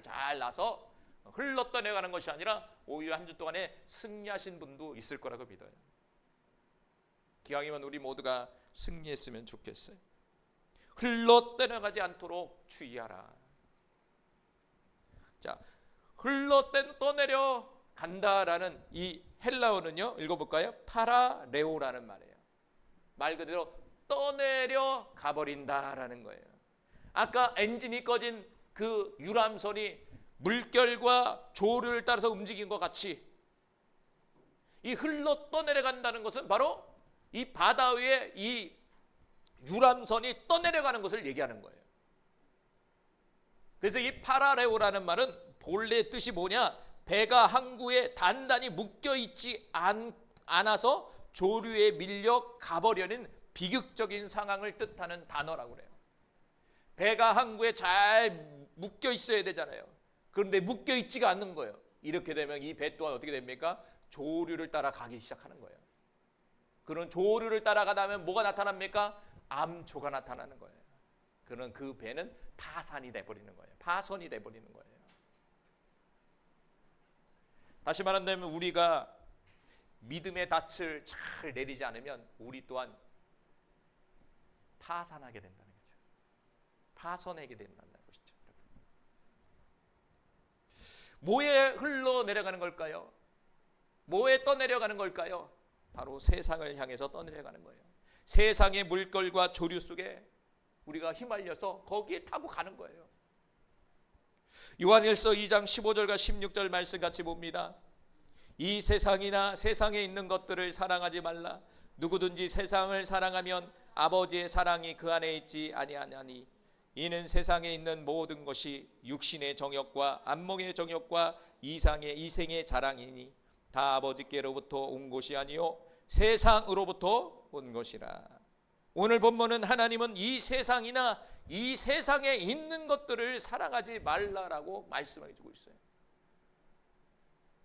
잘 놔서 흘러 떠내가는 것이 아니라 오히려 한 주 동안에 승리하신 분도 있을 거라고 믿어요. 기왕이면 우리 모두가 승리했으면 좋겠어요. 흘러 떠내가지 않도록 주의하라. 자, 흘러 떠내려 간다라는 이 헬라어는요, 읽어볼까요? 파라레오라는 말이에요. 말 그대로 떠내려 가버린다라는 거예요. 아까 엔진이 꺼진 그 유람선이 물결과 조류를 따라서 움직인 것 같이 이 흘러 떠내려간다는 것은 바로 이 바다 위에 이 유람선이 떠내려가는 것을 얘기하는 거예요. 그래서 이 파라레오라는 말은 본래 뜻이 뭐냐? 배가 항구에 단단히 묶여있지 않아서 조류에 밀려 가버려는 비극적인 상황을 뜻하는 단어라고 그래요. 배가 항구에 잘 묶여 있어야 되잖아요. 그런데 묶여 있지가 않는 거예요. 이렇게 되면 이 배 또한 어떻게 됩니까? 조류를 따라 가기 시작하는 거예요. 그런 조류를 따라가다 보면 뭐가 나타납니까? 암초가 나타나는 거예요. 그런 그 배는 파산이 돼버리는 거예요. 파손이 돼버리는 거예요. 다시 말한다면 우리가 믿음의 닻을 잘 내리지 않으면 우리 또한 파산하게 된다는 거죠. 파손하게 된다는 것이죠. 뭐에 흘러내려가는 걸까요? 뭐에 떠내려가는 걸까요? 바로 세상을 향해서 떠내려가는 거예요. 세상의 물결과 조류 속에 우리가 휘말려서 거기에 타고 가는 거예요. 요한일서 2장 15절과 16절 말씀 같이 봅니다. 이 세상이나 세상에 있는 것들을 사랑하지 말라. 누구든지 세상을 사랑하면 아버지의 사랑이 그 안에 있지 아니하나니 이는 세상에 있는 모든 것이 육신의 정욕과 안목의 정욕과 이생의 자랑이니 다 아버지께로부터 온 것이 아니요 세상으로부터 온 것이라. 오늘 본문은 하나님은 이 세상이나 이 세상에 있는 것들을 사랑하지 말라라고 말씀해 주고 있어요.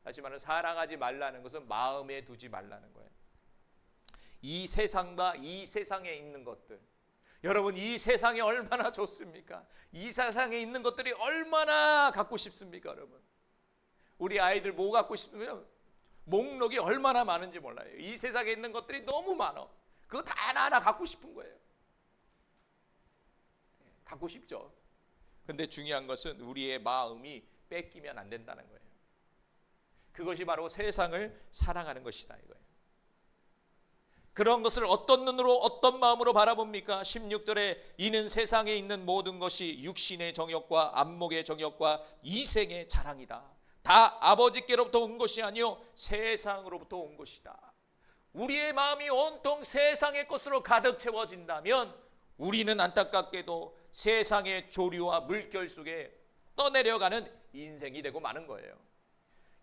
다시 말하면 사랑하지 말라는 것은 마음에 두지 말라는 거예요. 이 세상과 이 세상에 있는 것들, 여러분 이 세상이 얼마나 좋습니까? 이 세상에 있는 것들이 얼마나 갖고 싶습니까, 여러분? 우리 아이들 뭐 갖고 싶으면 목록이 얼마나 많은지 몰라요. 이 세상에 있는 것들이 너무 많아. 그거 다 하나하나 갖고 싶은 거예요. 갖고 싶죠. 근데 중요한 것은 우리의 마음이 뺏기면 안 된다는 거예요. 그것이 바로 세상을 사랑하는 것이다 이거예요. 그런 것을 어떤 눈으로 어떤 마음으로 바라봅니까? 16절에 이는 세상에 있는 모든 것이 육신의 정욕과 안목의 정욕과 이생의 자랑이다. 다 아버지께로부터 온 것이 아니요 세상으로부터 온 것이다. 우리의 마음이 온통 세상의 것으로 가득 채워진다면 우리는 안타깝게도 세상의 조류와 물결 속에 떠내려가는 인생이 되고 마는 거예요.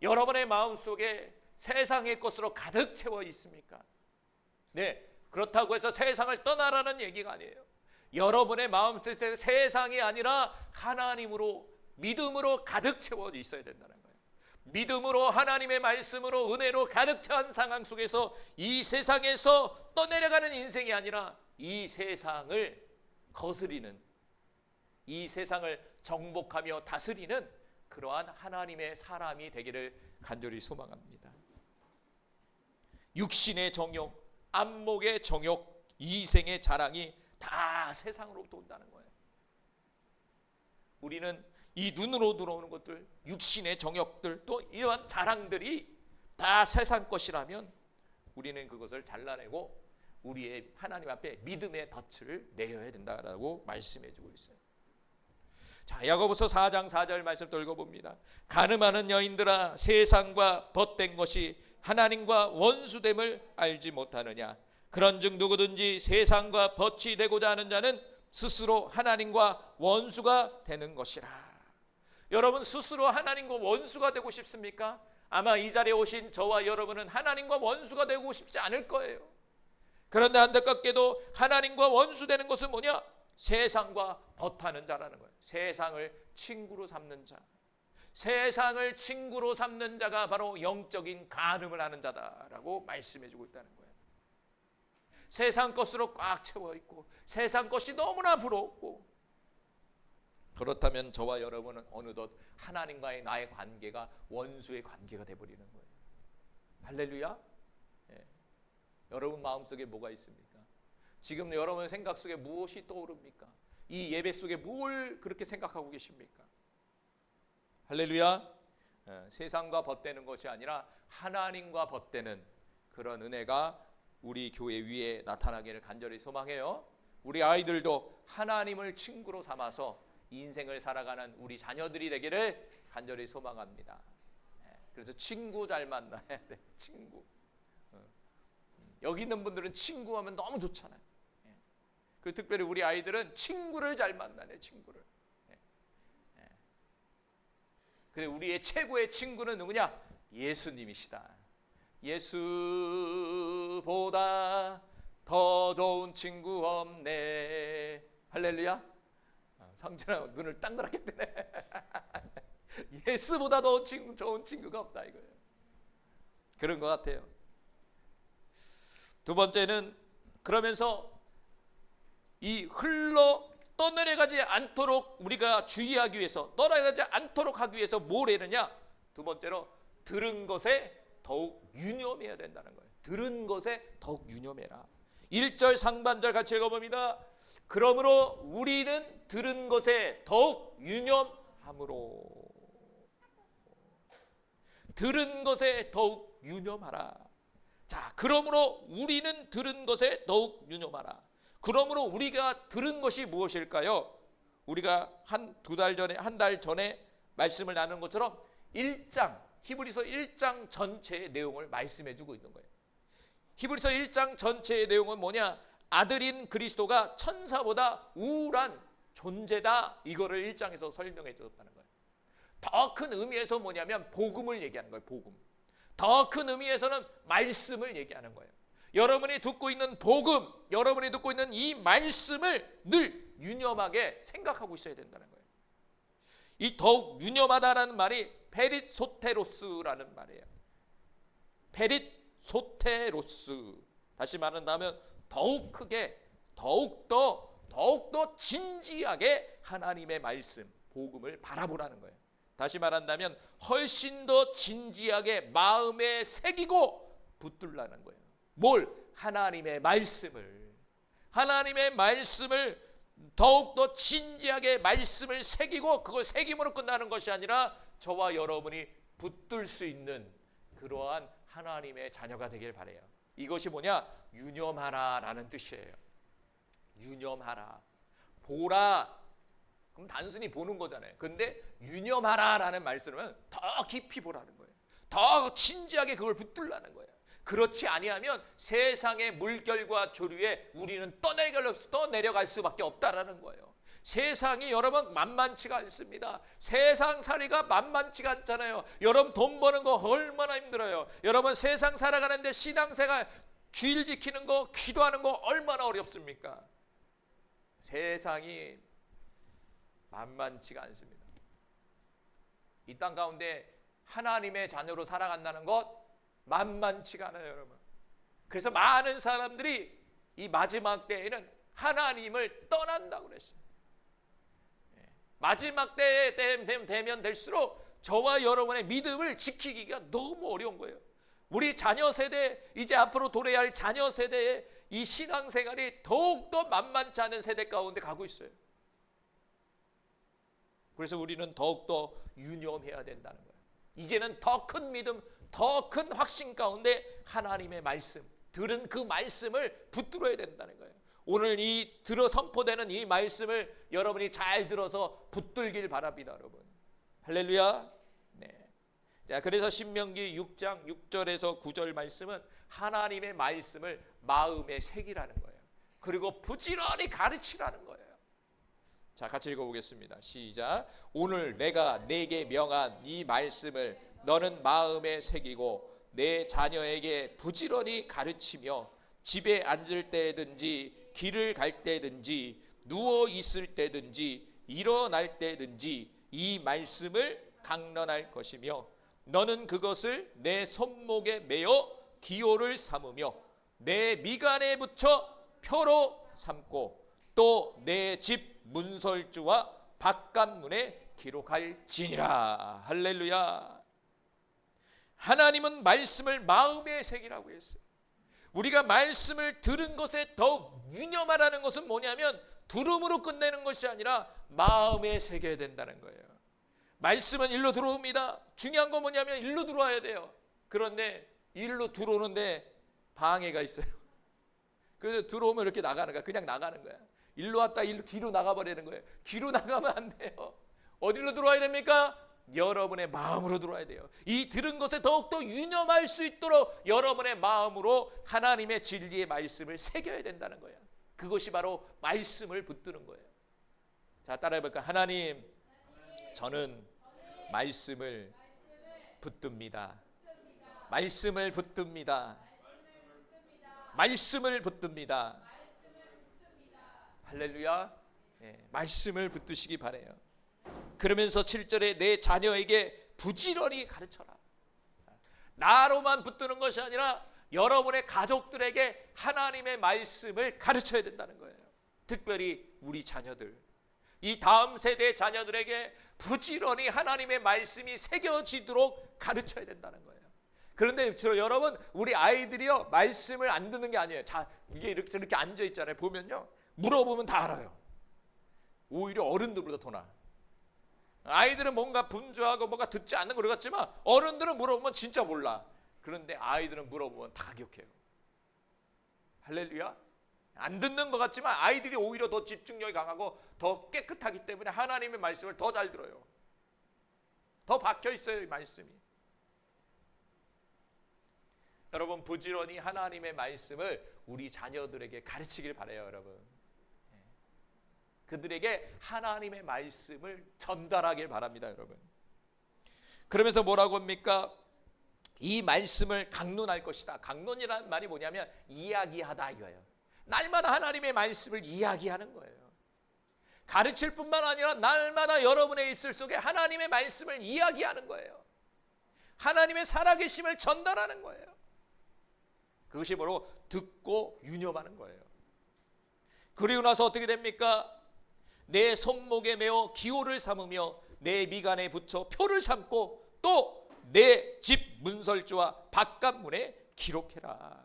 여러분의 마음속에 세상의 것으로 가득 채워 있습니까? 네, 그렇다고 해서 세상을 떠나라는 얘기가 아니에요. 여러분의 마음속에 세상이 아니라 하나님으로, 믿음으로 가득 채워 있어야 된다는 거예요. 믿음으로, 하나님의 말씀으로, 은혜로 가득 찬 상황 속에서 이 세상에서 떠내려가는 인생이 아니라 이 세상을 거스리는, 이 세상을 정복하며 다스리는 그러한 하나님의 사람이 되기를 간절히 소망합니다. 육신의 정욕, 안목의 정욕, 이생의 자랑이 다 세상으로부터 온다는 거예요. 우리는 이 눈으로 들어오는 것들, 육신의 정욕들, 또 이러한 자랑들이 다 세상 것이라면 우리는 그것을 잘라내고 우리의 하나님 앞에 믿음의 덫을 내어야 된다라고 말씀해 주고 있어요. 자, 야고보서 4장 4절 말씀 또 읽어봅니다. 가늠하는 여인들아, 세상과 벗된 것이 하나님과 원수됨을 알지 못하느냐. 그런즉 누구든지 세상과 벗이 되고자 하는 자는 스스로 하나님과 원수가 되는 것이라. 여러분, 스스로 하나님과 원수가 되고 싶습니까? 아마 이 자리에 오신 저와 여러분은 하나님과 원수가 되고 싶지 않을 거예요. 그런데 안타깝게도 하나님과 원수 되는 것은 뭐냐? 세상과 벗하는 자라는 거예요. 세상을 친구로 삼는 자. 세상을 친구로 삼는 자가 바로 영적인 간음을 하는 자다라고 말씀해 주고 있다는 거예요. 세상 것으로 꽉 채워 있고 세상 것이 너무나 부럽고, 그렇다면 저와 여러분은 어느덧 하나님과의 나의 관계가 원수의 관계가 되어버리는 거예요. 할렐루야. 예. 여러분 마음속에 뭐가 있습니까? 지금 여러분 생각 속에 무엇이 떠오릅니까? 이 예배 속에 뭘 그렇게 생각하고 계십니까? 할렐루야. 세상과 벗되는 것이 아니라 하나님과 벗되는 그런 은혜가 우리 교회 위에 나타나기를 간절히 소망해요. 우리 아이들도 하나님을 친구로 삼아서 인생을 살아가는 우리 자녀들이 되기를 간절히 소망합니다. 그래서 친구 잘 만나야 돼. 친구. 여기 있는 분들은 친구하면 너무 좋잖아요. 그 특별히 우리 아이들은 친구를 잘 만나네. 친구를. 그래, 우리의 최고의 친구는 누구냐? 예수님이시다. 예수보다 더 좋은 친구 없네. 할렐루야. 성진아 눈을 땅그랗게 뜨네. 예수보다 더 좋은 친구가 없다 이거예요. 그런 것 같아요. 두 번째는, 그러면서 이 떠내려가지 않도록 우리가 주의하기 위해서, 떠내려가지 않도록 하기 위해서 뭘 해느냐? 두 번째로, 들은 것에 더욱 유념해야 된다는 거예요. 들은 것에 더욱 유념해라. 1절 상반절 같이 읽어봅니다. 그러므로 우리는 들은 것에 더욱 유념함으로. 들은 것에 더욱 유념하라. 자, 그러므로 우리는 들은 것에 더욱 유념하라. 그러므로 우리가 들은 것이 무엇일까요? 우리가 한 달 전에 말씀을 나눈 것처럼 1장, 히브리서 1장 전체의 내용을 말씀해 주고 있는 거예요. 히브리서 1장 전체의 내용은 뭐냐? 아들인 그리스도가 천사보다 우월한 존재다. 이거를 1장에서 설명해 줬다는 거예요. 더 큰 의미에서 뭐냐면 복음을 얘기하는 거예요. 복음. 더 큰 의미에서는 말씀을 얘기하는 거예요. 여러분이 듣고 있는 복음, 여러분이 듣고 있는 이 말씀을 늘 유념하게 생각하고 있어야 된다는 거예요. 이 더욱 유념하다라는 말이 페릿소테로스라는 말이에요. 페릿소테로스. 다시 말한다면 더욱 크게, 더욱더 진지하게 하나님의 말씀, 복음을 바라보라는 거예요. 다시 말한다면 훨씬 더 진지하게 마음에 새기고 붙들라는 거예요. 뭘? 하나님의 말씀을 더욱더 진지하게 말씀을 새기고, 그걸 새김으로 끝나는 것이 아니라 저와 여러분이 붙들 수 있는 그러한 하나님의 자녀가 되길 바라요. 이것이 뭐냐? 유념하라라는 뜻이에요. 유념하라. 보라. 그럼 단순히 보는 거잖아요. 근데 유념하라라는 말씀은 더 깊이 보라는 거예요. 더 진지하게 그걸 붙들라는 거예요. 그렇지 아니하면 세상의 물결과 조류에 우리는 떠내려갈 수밖에 없다라는 거예요. 세상이 여러분 만만치가 않습니다. 세상 살이가 만만치가 않잖아요. 여러분 돈 버는 거 얼마나 힘들어요. 여러분 세상 살아가는데 신앙생활 주일 지키는 거 기도하는 거 얼마나 어렵습니까? 세상이 만만치가 않습니다. 이 땅 가운데 하나님의 자녀로 살아간다는 것 만만치가 않아요, 여러분. 그래서 많은 사람들이 이 마지막 때에는 하나님을 떠난다고 그랬어요. 마지막 때에 되면 될수록 저와 여러분의 믿음을 지키기가 너무 어려운 거예요. 우리 자녀 세대, 이제 앞으로 도래해야 할 자녀 세대의 이 신앙생활이 더욱더 만만치 않은 세대 가운데 가고 있어요. 그래서 우리는 더욱더 유념해야 된다는 거예요. 이제는 더 큰 믿음, 더 큰 확신 가운데 하나님의 말씀, 들은 그 말씀을 붙들어야 된다는 거예요. 오늘 이 선포되는 이 말씀을 여러분이 잘 들어서 붙들길 바랍니다, 여러분. 할렐루야. 네. 자, 그래서 신명기 6장 6절에서 9절 말씀은 하나님의 말씀을 마음에 새기라는 거예요. 그리고 부지런히 가르치라는 거예요. 자, 같이 읽어보겠습니다. 시작. 오늘 내가 내게 명한 이 말씀을 너는 마음에 새기고 내 자녀에게 부지런히 가르치며 집에 앉을 때든지 길을 갈 때든지 누워 있을 때든지 일어날 때든지 이 말씀을 강론할 것이며 너는 그것을 내 손목에 매어 기호를 삼으며 내 미간에 붙여 표로 삼고 또 내 집 문설주와 바깥문에 기록할지니라. 할렐루야. 하나님은 말씀을 마음에 새기라고 했어요. 우리가 말씀을 들은 것에 더욱 유념하라는 것은 뭐냐면 들음으로 끝내는 것이 아니라 마음에 새겨야 된다는 거예요. 말씀은 일로 들어옵니다. 중요한 건 뭐냐면 일로 들어와야 돼요. 그런데 일로 들어오는데 방해가 있어요. 그래서 들어오면 이렇게 나가는 거야. 그냥 나가는 거야. 일로 왔다 일로 뒤로 나가버리는 거예요. 뒤로 나가면 안 돼요. 어디로 들어와야 됩니까? 여러분의 마음으로 들어와야 돼요. 이 들은 것에 더욱더 유념할 수 있도록 여러분의 마음으로 하나님의 진리의 말씀을 새겨야 된다는 거예요. 그것이 바로 말씀을 붙드는 거예요. 자, 따라해볼까요? 하나님, 저는 말씀을 붙듭니다. 말씀을 붙듭니다. 말씀을 붙듭니다. 할렐루야. 네, 말씀을 붙드시기 바라요. 그러면서 7절에 내 자녀에게 부지런히 가르쳐라. 나로만 붙드는 것이 아니라 여러분의 가족들에게 하나님의 말씀을 가르쳐야 된다는 거예요. 특별히 우리 자녀들, 이 다음 세대 자녀들에게 부지런히 하나님의 말씀이 새겨지도록 가르쳐야 된다는 거예요. 그런데 여러분, 우리 아이들이요 말씀을 안 듣는 게 아니에요. 자, 이게 이렇게 앉아 있잖아요. 보면요, 물어보면 다 알아요. 오히려 어른들보다 더 나아. 아이들은 뭔가 분주하고 뭔가 듣지 않는 것 같지만 어른들은 물어보면 진짜 몰라. 그런데 아이들은 물어보면 다 기억해요. 할렐루야. 안 듣는 것 같지만 아이들이 오히려 더 집중력이 강하고 더 깨끗하기 때문에 하나님의 말씀을 더 잘 들어요. 더 박혀 있어요, 이 말씀이. 여러분, 부지런히 하나님의 말씀을 우리 자녀들에게 가르치길 바라요, 여러분. 그들에게 하나님의 말씀을 전달하길 바랍니다, 여러분. 그러면서 뭐라고 합니까? 이 말씀을 강론할 것이다. 강론이라는 말이 뭐냐면 이야기하다 이거예요. 날마다 하나님의 말씀을 이야기하는 거예요. 가르칠 뿐만 아니라 날마다 여러분의 입술 속에 하나님의 말씀을 이야기하는 거예요. 하나님의 살아계심을 전달하는 거예요. 그것이 바로 듣고 유념하는 거예요. 그리고 나서 어떻게 됩니까? 내 손목에 매어 기호를 삼으며 내 미간에 붙여 표를 삼고 또 내 집 문설주와 바깥문에 기록해라.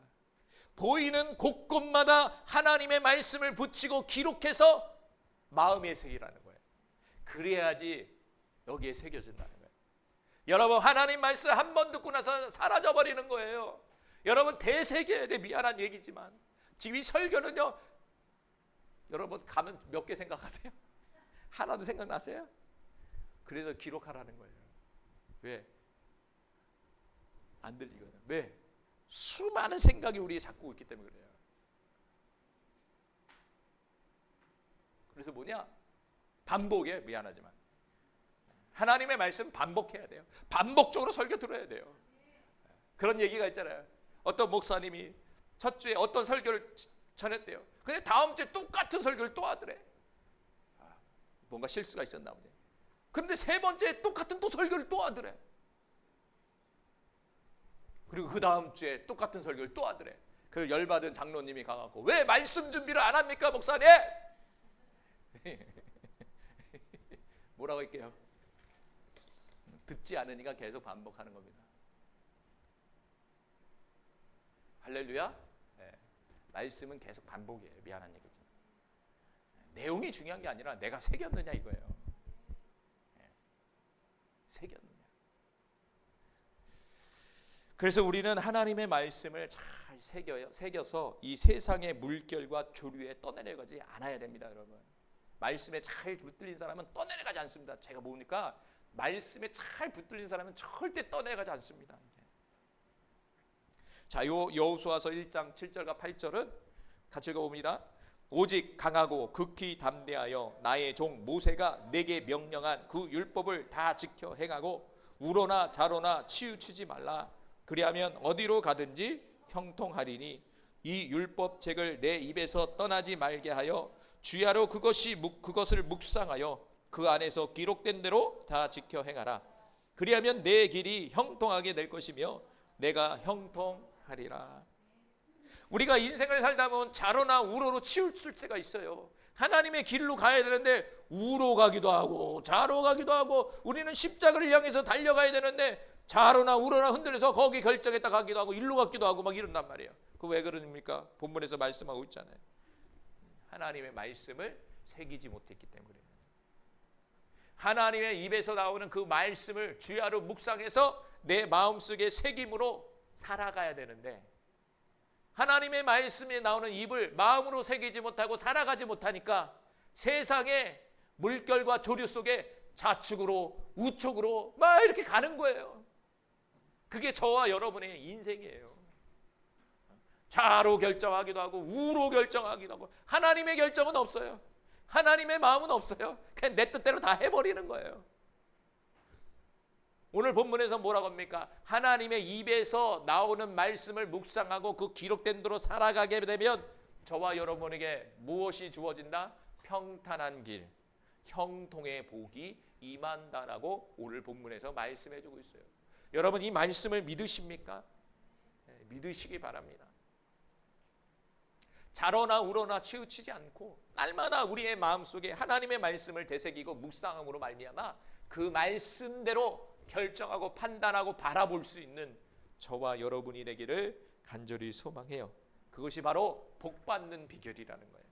보이는 곳곳마다 하나님의 말씀을 붙이고 기록해서 마음에 새기라는 거예요. 그래야지 여기에 새겨진다는 거예요. 여러분, 하나님 말씀 한 번 듣고 나서 사라져 버리는 거예요. 여러분 대새겨야 돼. 미안한 얘기지만 지금 이 설교는요, 여러분 가면 몇 개 생각하세요? 하나도 생각나세요? 그래서 기록하라는 거예요. 왜? 안 들리거든. 왜? 수많은 생각이 우리에 자꾸 있기 때문에 그래요. 그래서 뭐냐? 반복해. 미안하지만 하나님의 말씀 반복해야 돼요. 반복적으로 설교 들어야 돼요. 그런 얘기가 있잖아요. 어떤 목사님이 첫 주에 어떤 설교를 전했대요. 근데 다음 주에 똑같은 설교를 또 하더래. 뭔가 실수가 있었나 보네. 그런데 세 번째에 똑같은 또 설교를 또 하더래. 그리고 그 다음 주에 똑같은 설교를 또 하더래. 그 열받은 장로님이 가갖고 왜 말씀 준비를 안 합니까 목사님? 뭐라고 할게요? 듣지 않으니까 계속 반복하는 겁니다. 할렐루야. 네. 말씀은 계속 반복이에요. 미안한 얘기지. 내용이 중요한 게 아니라 내가 새겼느냐 이거예요. 네. 새겼느냐. 그래서 우리는 하나님의 말씀을 잘 새겨서 이 세상의 물결과 조류에 떠내려가지 않아야 됩니다, 여러분. 말씀에 잘 붙들린 사람은 떠내려가지 않습니다. 제가 보니까 말씀에 잘 붙들린 사람은 절대 떠내려가지 않습니다. 자, 여호수아서 1장 7절과 8절은 같이 읽어봅니다. 오직 강하고 극히 담대하여 나의 종 모세가 내게 명령한 그 율법을 다 지켜 행하고 우로나 좌로나 치우치지 말라. 그리하면 어디로 가든지 형통하리니 이 율법책을 내 입에서 떠나지 말게 하여 주야로 그것을 묵상하여 그 안에서 기록된 대로 다 지켜 행하라. 그리하면 내 길이 형통하게 될 것이며 내가 형통하리라. 우리가 인생을 살다 보면 좌로나 우로로 치우칠 때가 있어요. 하나님의 길로 가야 되는데 우로 가기도 하고 좌로 가기도 하고, 우리는 십자가를 향해서 달려가야 되는데 좌로나 우로나 흔들려서 거기 결정했다 가기도 하고 일로 가기도 하고 막 이런단 말이에요. 그 왜 그러십니까? 본문에서 말씀하고 있잖아요. 하나님의 말씀을 새기지 못했기 때문에. 하나님의 입에서 나오는 그 말씀을 주야로 묵상해서 내 마음속에 새김으로 살아가야 되는데, 하나님의 말씀에 나오는 입을 마음으로 새기지 못하고 살아가지 못하니까 세상의 물결과 조류 속에 좌측으로 우측으로 막 이렇게 가는 거예요. 그게 저와 여러분의 인생이에요. 좌로 결정하기도 하고 우로 결정하기도 하고, 하나님의 결정은 없어요. 하나님의 마음은 없어요. 그냥 내 뜻대로 다 해버리는 거예요. 오늘 본문에서 뭐라고 합니까? 하나님의 입에서 나오는 말씀을 묵상하고 그 기록된 대로 살아가게 되면 저와 여러분에게 무엇이 주어진다? 평탄한 길, 형통의 복이 임한다라고 오늘 본문에서 말씀해 주고 있어요. 여러분, 이 말씀을 믿으십니까? 네, 믿으시기 바랍니다. 좌로나 우로나 치우치지 않고 날마다 우리의 마음속에 하나님의 말씀을 되새기고 묵상함으로 말미암아 그 말씀대로 결정하고 판단하고 바라볼 수 있는 저와 여러분이 되기를 간절히 소망해요. 그것이 바로 복받는 비결이라는 거예요.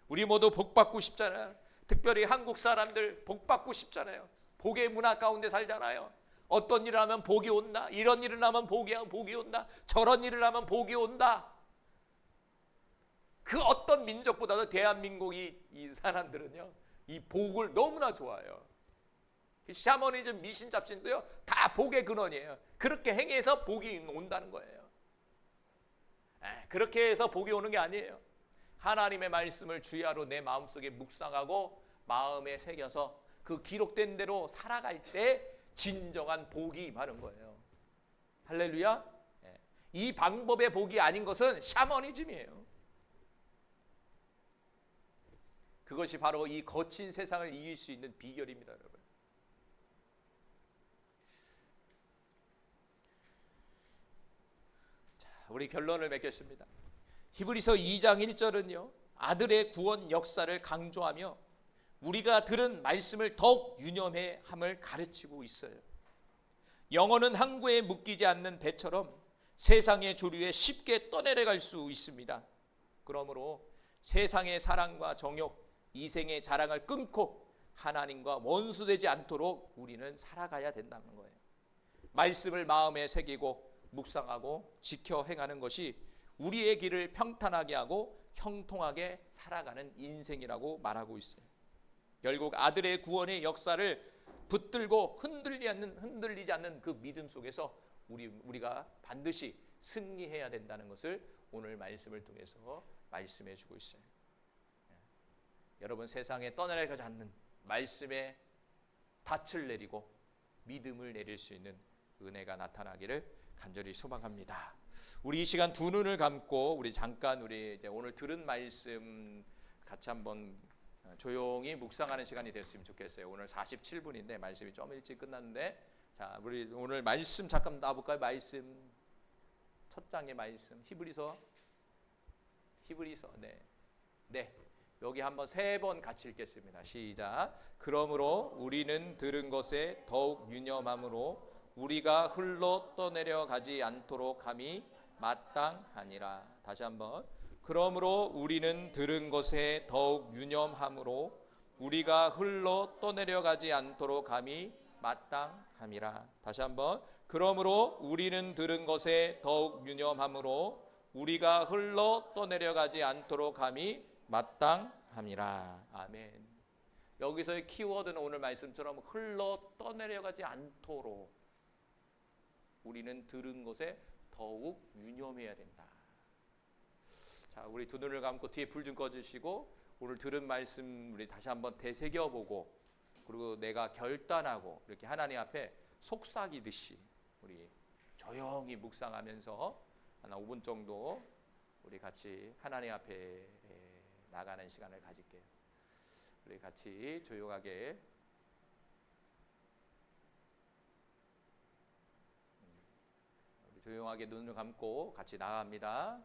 우리 모두 복받고 싶잖아요. 특별히 한국 사람들 복받고 싶잖아요. 복의 문화 가운데 살잖아요. 어떤 일을 하면 복이 온다. 이런 일을 하면 복이 온다. 저런 일을 하면 복이 온다. 그 어떤 민족보다도 대한민국이 이 사람들은요, 이 복을 너무나 좋아해요. 샤머니즘, 미신 잡신도요 다 복의 근원이에요. 그렇게 행해서 복이 온다는 거예요. 그렇게 해서 복이 오는 게 아니에요. 하나님의 말씀을 주야로 내 마음속에 묵상하고 마음에 새겨서 그 기록된 대로 살아갈 때 진정한 복이 임하는 거예요. 할렐루야. 이 방법의 복이 아닌 것은 샤머니즘이에요. 그것이 바로 이 거친 세상을 이길 수 있는 비결입니다, 여러분. 우리 결론을 맺겠습니다. 히브리서 2장 1절은요 아들의 구원 역사를 강조하며 우리가 들은 말씀을 더욱 유념해 함을 가르치고 있어요. 영혼은 항구에 묶이지 않는 배처럼 세상의 조류에 쉽게 떠내려갈 수 있습니다. 그러므로 세상의 사랑과 정욕, 이생의 자랑을 끊고 하나님과 원수되지 않도록 우리는 살아가야 된다는 거예요. 말씀을 마음에 새기고 묵상하고 지켜 행하는 것이 우리의 길을 평탄하게 하고 형통하게 살아가는 인생이라고 말하고 있어요. 결국 아들의 구원의 역사를 붙들고 흔들리지 않는 그 믿음 속에서 우리가 반드시 승리해야 된다는 것을 오늘 말씀을 통해서 말씀해 주고 있어요. 여러분, 세상에 떠나가지 않는 말씀에 닻을 내리고 믿음을 내릴 수 있는 은혜가 나타나기를 간절히 소망합니다. 우리 이 시간 두 눈을 감고 우리 잠깐 이제 오늘 들은 말씀 같이 한번 조용히 묵상하는 시간이 됐으면 좋겠어요. 오늘 47분인데 말씀이 좀 일찍 끝났는데, 자, 우리 오늘 말씀 잠깐 놔볼까요? 말씀 첫 장의 말씀 히브리서 네. 여기 한번 3번 같이 읽겠습니다. 시작. 그러므로 우리는 들은 것에 더욱 유념함으로 우리가 흘러 떠내려 가지 않도록 함이 마땅하니라. 다시 한번. 그러므로 우리는 들은 것에 더욱 유념함으로 우리가 흘러 떠내려 가지 않도록 함이 마땅함이라. 다시 한번. 그러므로 우리는 들은 것에 더욱 유념함으로 우리가 흘러 떠내려 가지 않도록 함이 마땅함이라. 아멘. 여기서의 키워드는 오늘 말씀처럼 흘러 떠내려가지 않도록 우리는 들은 것에 더욱 유념해야 된다. 자, 우리 두 눈을 감고 뒤에 불 좀 꺼주시고 오늘 들은 말씀 우리 다시 한번 되새겨보고, 그리고 내가 결단하고 이렇게 하나님 앞에 속삭이듯이 우리 조용히 묵상하면서 한 5분 정도 우리 같이 하나님 앞에 나가는 시간을 가질게요. 우리 같이 조용하게 우리 조용하게 눈을 감고 같이 나갑니다.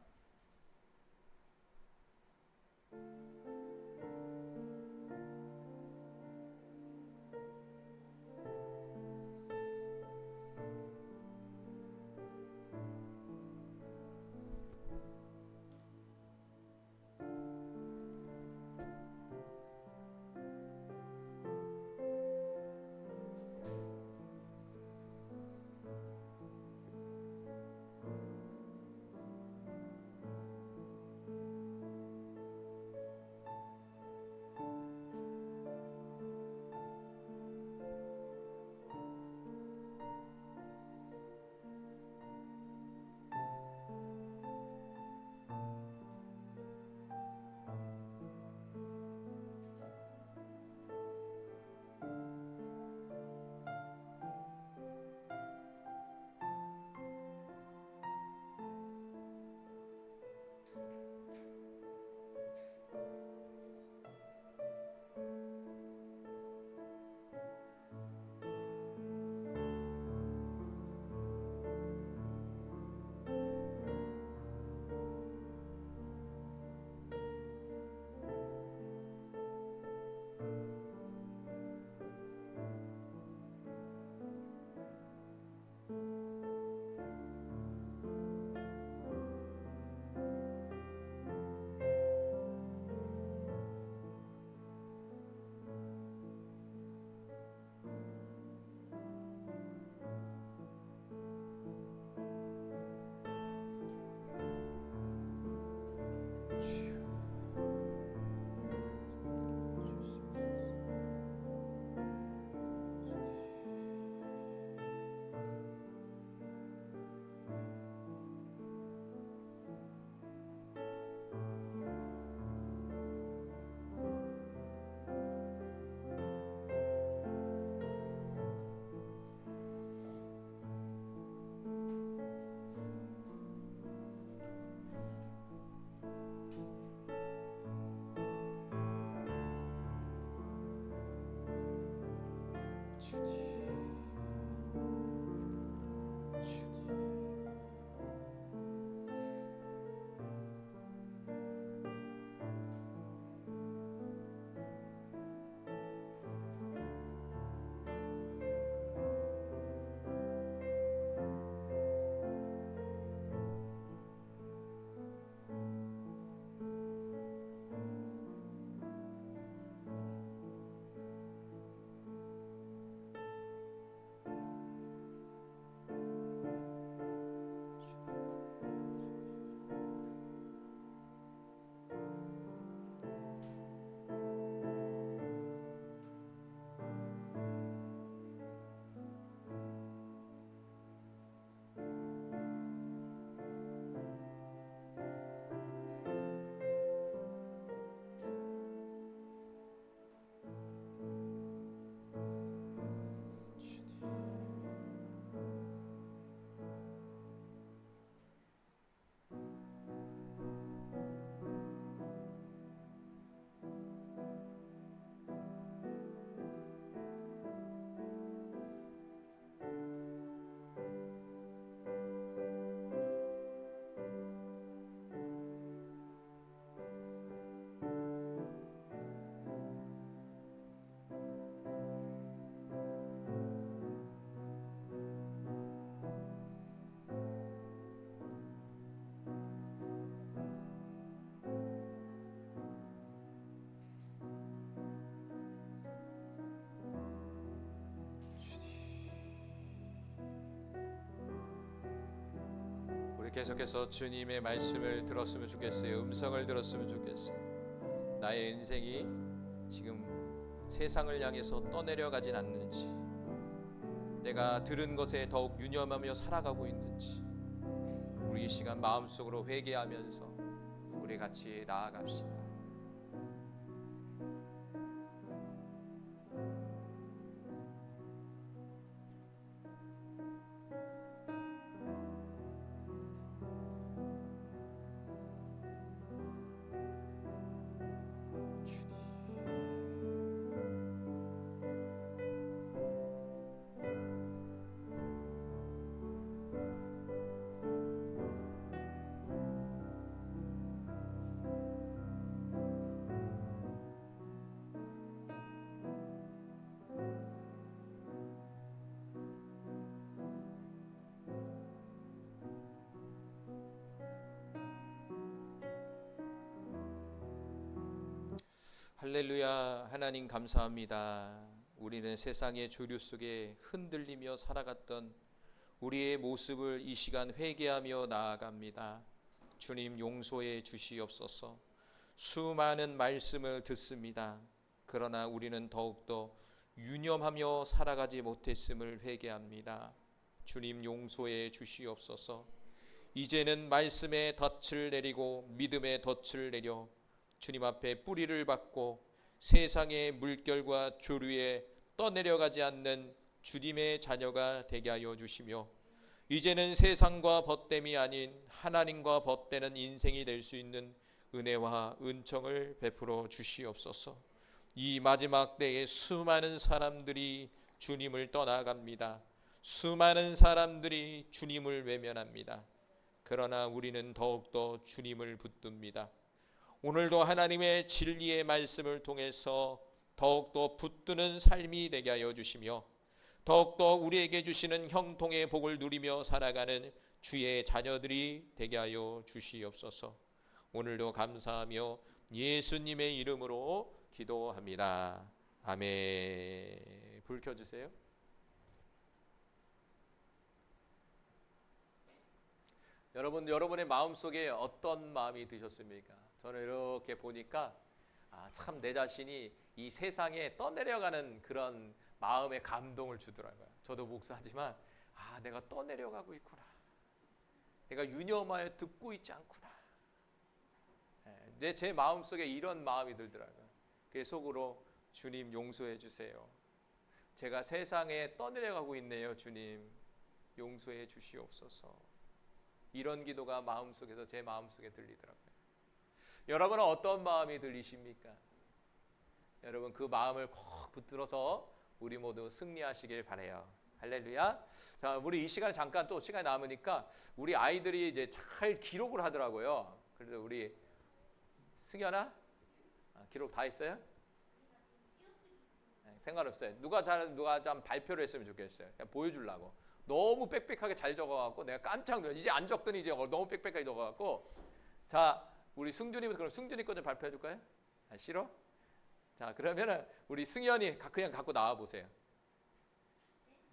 계속해서 주님의 말씀을 들었으면 좋겠어요. 음성을 들었으면 좋겠어요. 나의 인생이 지금 세상을 향해서 떠내려가진 않는지, 내가 들은 것에 더욱 유념하며 살아가고 있는지, 우리 이 시간 마음속으로 회개하면서 우리 같이 나아갑시다. 할렐루야. 하나님 감사합니다. 우리는 세상의 조류 속에 흔들리며 살아갔던 우리의 모습을 이 시간 회개하며 나아갑니다. 주님 용서해 주시옵소서. 수많은 말씀을 듣습니다. 그러나 우리는 더욱더 유념하며 살아가지 못했음을 회개합니다. 주님 용서해 주시옵소서. 이제는 말씀의 덫을 내리고 믿음의 덫을 내려 주님 앞에 뿌리를 받고 세상의 물결과 조류에 떠내려가지 않는 주님의 자녀가 되게 하여 주시며, 이제는 세상과 벗됨이 아닌 하나님과 벗되는 인생이 될 수 있는 은혜와 은총을 베풀어 주시옵소서. 이 마지막 때에 수많은 사람들이 주님을 떠나갑니다. 수많은 사람들이 주님을 외면합니다. 그러나 우리는 더욱더 주님을 붙듭니다. 오늘도 하나님의 진리의 말씀을 통해서 더욱더 붙드는 삶이 되게 하여 주시며, 더욱더 우리에게 주시는 형통의 복을 누리며 살아가는 주의 자녀들이 되게 하여 주시옵소서. 오늘도 감사하며 예수님의 이름으로 기도합니다. 아멘. 불 켜주세요. 여러분의 마음속에 어떤 마음이 드셨습니까? 저는 이렇게 보니까 참 내 자신이 이 세상에 떠내려가는 그런 마음의 감동을 주더라고요. 저도 목사지만 내가 떠내려가고 있구나. 내가 유념하여 듣고 있지 않구나. 제 마음속에 이런 마음이 들더라고요. 그래서 속으로 주님 용서해 주세요. 제가 세상에 떠내려가고 있네요. 주님 용서해 주시옵소서. 이런 기도가 마음속에서 제 마음속에 들리더라고요. 여러분은 어떤 마음이 들리십니까? 여러분 그 마음을 꼭 붙들어서 우리 모두 승리하시길 바라요. 할렐루야. 자, 우리 이 시간에 잠깐 또 시간이 남으니까 우리 아이들이 이제 잘 기록을 하더라고요. 그래서 우리 승현아 기록 다 했어요? 네, 상관없어요. 누가 좀 발표를 했으면 좋겠어요. 그냥 보여주려고. 너무 빽빽하게 잘 적어갖고 내가 깜짝 놀랐어요. 이제 안 적더니 이제 너무 빽빽하게 적어갖고. 자, 우리 승준이부터 그럼 승준이 거 좀 발표해 줄까요? 싫어? 자, 그러면은 우리 승현이 그냥 갖고 나와 보세요.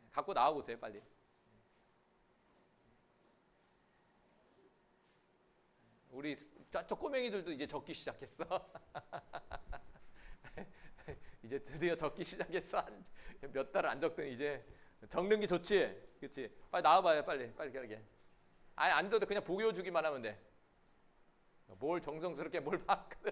갖고 나와 보세요, 빨리. 우리 저 꼬맹이들도 이제 적기 시작했어. 이제 드디어 적기 시작했어. 몇 달 안 적더니 이제 적는 게 좋지, 그렇지? 빨리 나와봐요, 빨리 그러게. 아니 안 돼도 그냥 보여주기만 하면 돼. 뭘 정성스럽게 뭘 봤거든.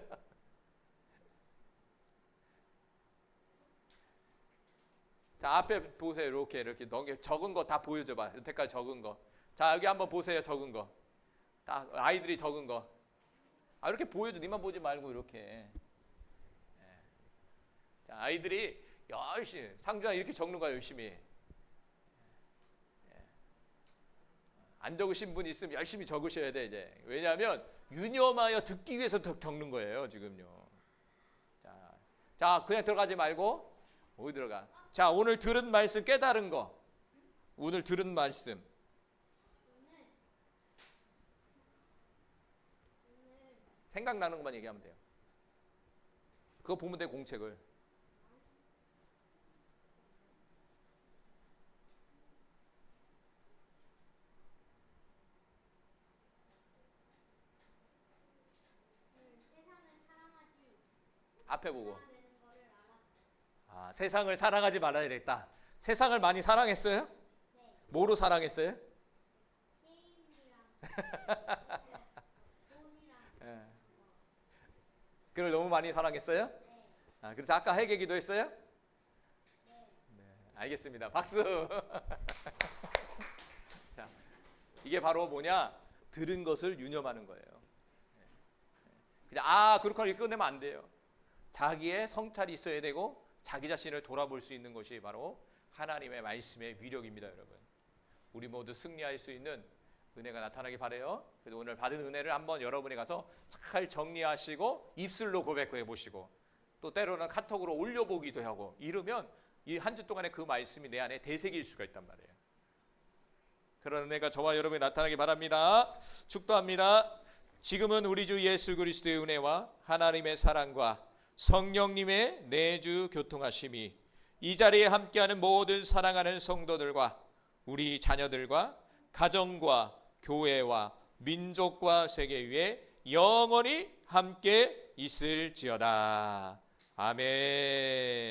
자, 앞에 보세요. 이렇게 적은 거 다 보여줘봐. 여태까지 적은 거. 자, 여기 한번 보세요. 적은 거. 다 아이들이 적은 거. 이렇게 보여줘. 니만 보지 말고 이렇게. 자, 아이들이 열심히 상주야 이렇게 적는 거야. 열심히. 안 적으신 분 있으면 열심히 적으셔야 돼 이제. 왜냐하면 유념하여 듣기 위해서 적는 거예요 지금요. 자 그냥 들어가지 말고 어디 들어가. 자, 오늘 들은 말씀 깨달은 거. 오늘 들은 말씀. 생각나는 것만 얘기하면 돼요. 그거 보면 돼 공책을. 앞에 보고. 아, 세상을 사랑하지 말아야 되겠다. 세상을 많이 사랑했어요? 뭐로 사랑했어요? 예. 그걸 너무 많이 사랑했어요? 아, 그래서 아까 회개기도 했어요? 네, 알겠습니다. 박수. 자, 이게 바로 뭐냐? 들은 것을 유념하는 거예요. 그냥 그렇구나 이렇게 끝내면 안 돼요. 자기의 성찰이 있어야 되고 자기 자신을 돌아볼 수 있는 것이 바로 하나님의 말씀의 위력입니다, 여러분. 우리 모두 승리할 수 있는 은혜가 나타나기 바라요. 그래서 오늘 받은 은혜를 한번 여러분이 가서 잘 정리하시고 입술로 고백해 보시고 또 때로는 카톡으로 올려보기도 하고 이러면 이 한 주 동안에 그 말씀이 내 안에 되새길 수가 있단 말이에요. 그런 은혜가 저와 여러분이 나타나기 바랍니다. 축도합니다. 지금은 우리 주 예수 그리스도의 은혜와 하나님의 사랑과 성령님의 내주 교통하심이 이 자리에 함께하는 모든 사랑하는 성도들과 우리 자녀들과 가정과 교회와 민족과 세계 위에 영원히 함께 있을지어다. 아멘.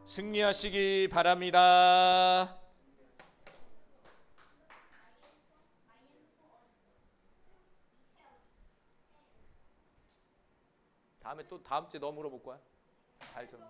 승리하시기 바랍니다. 다음에 또 다음 주에 너 물어볼 거야. 잘 좀.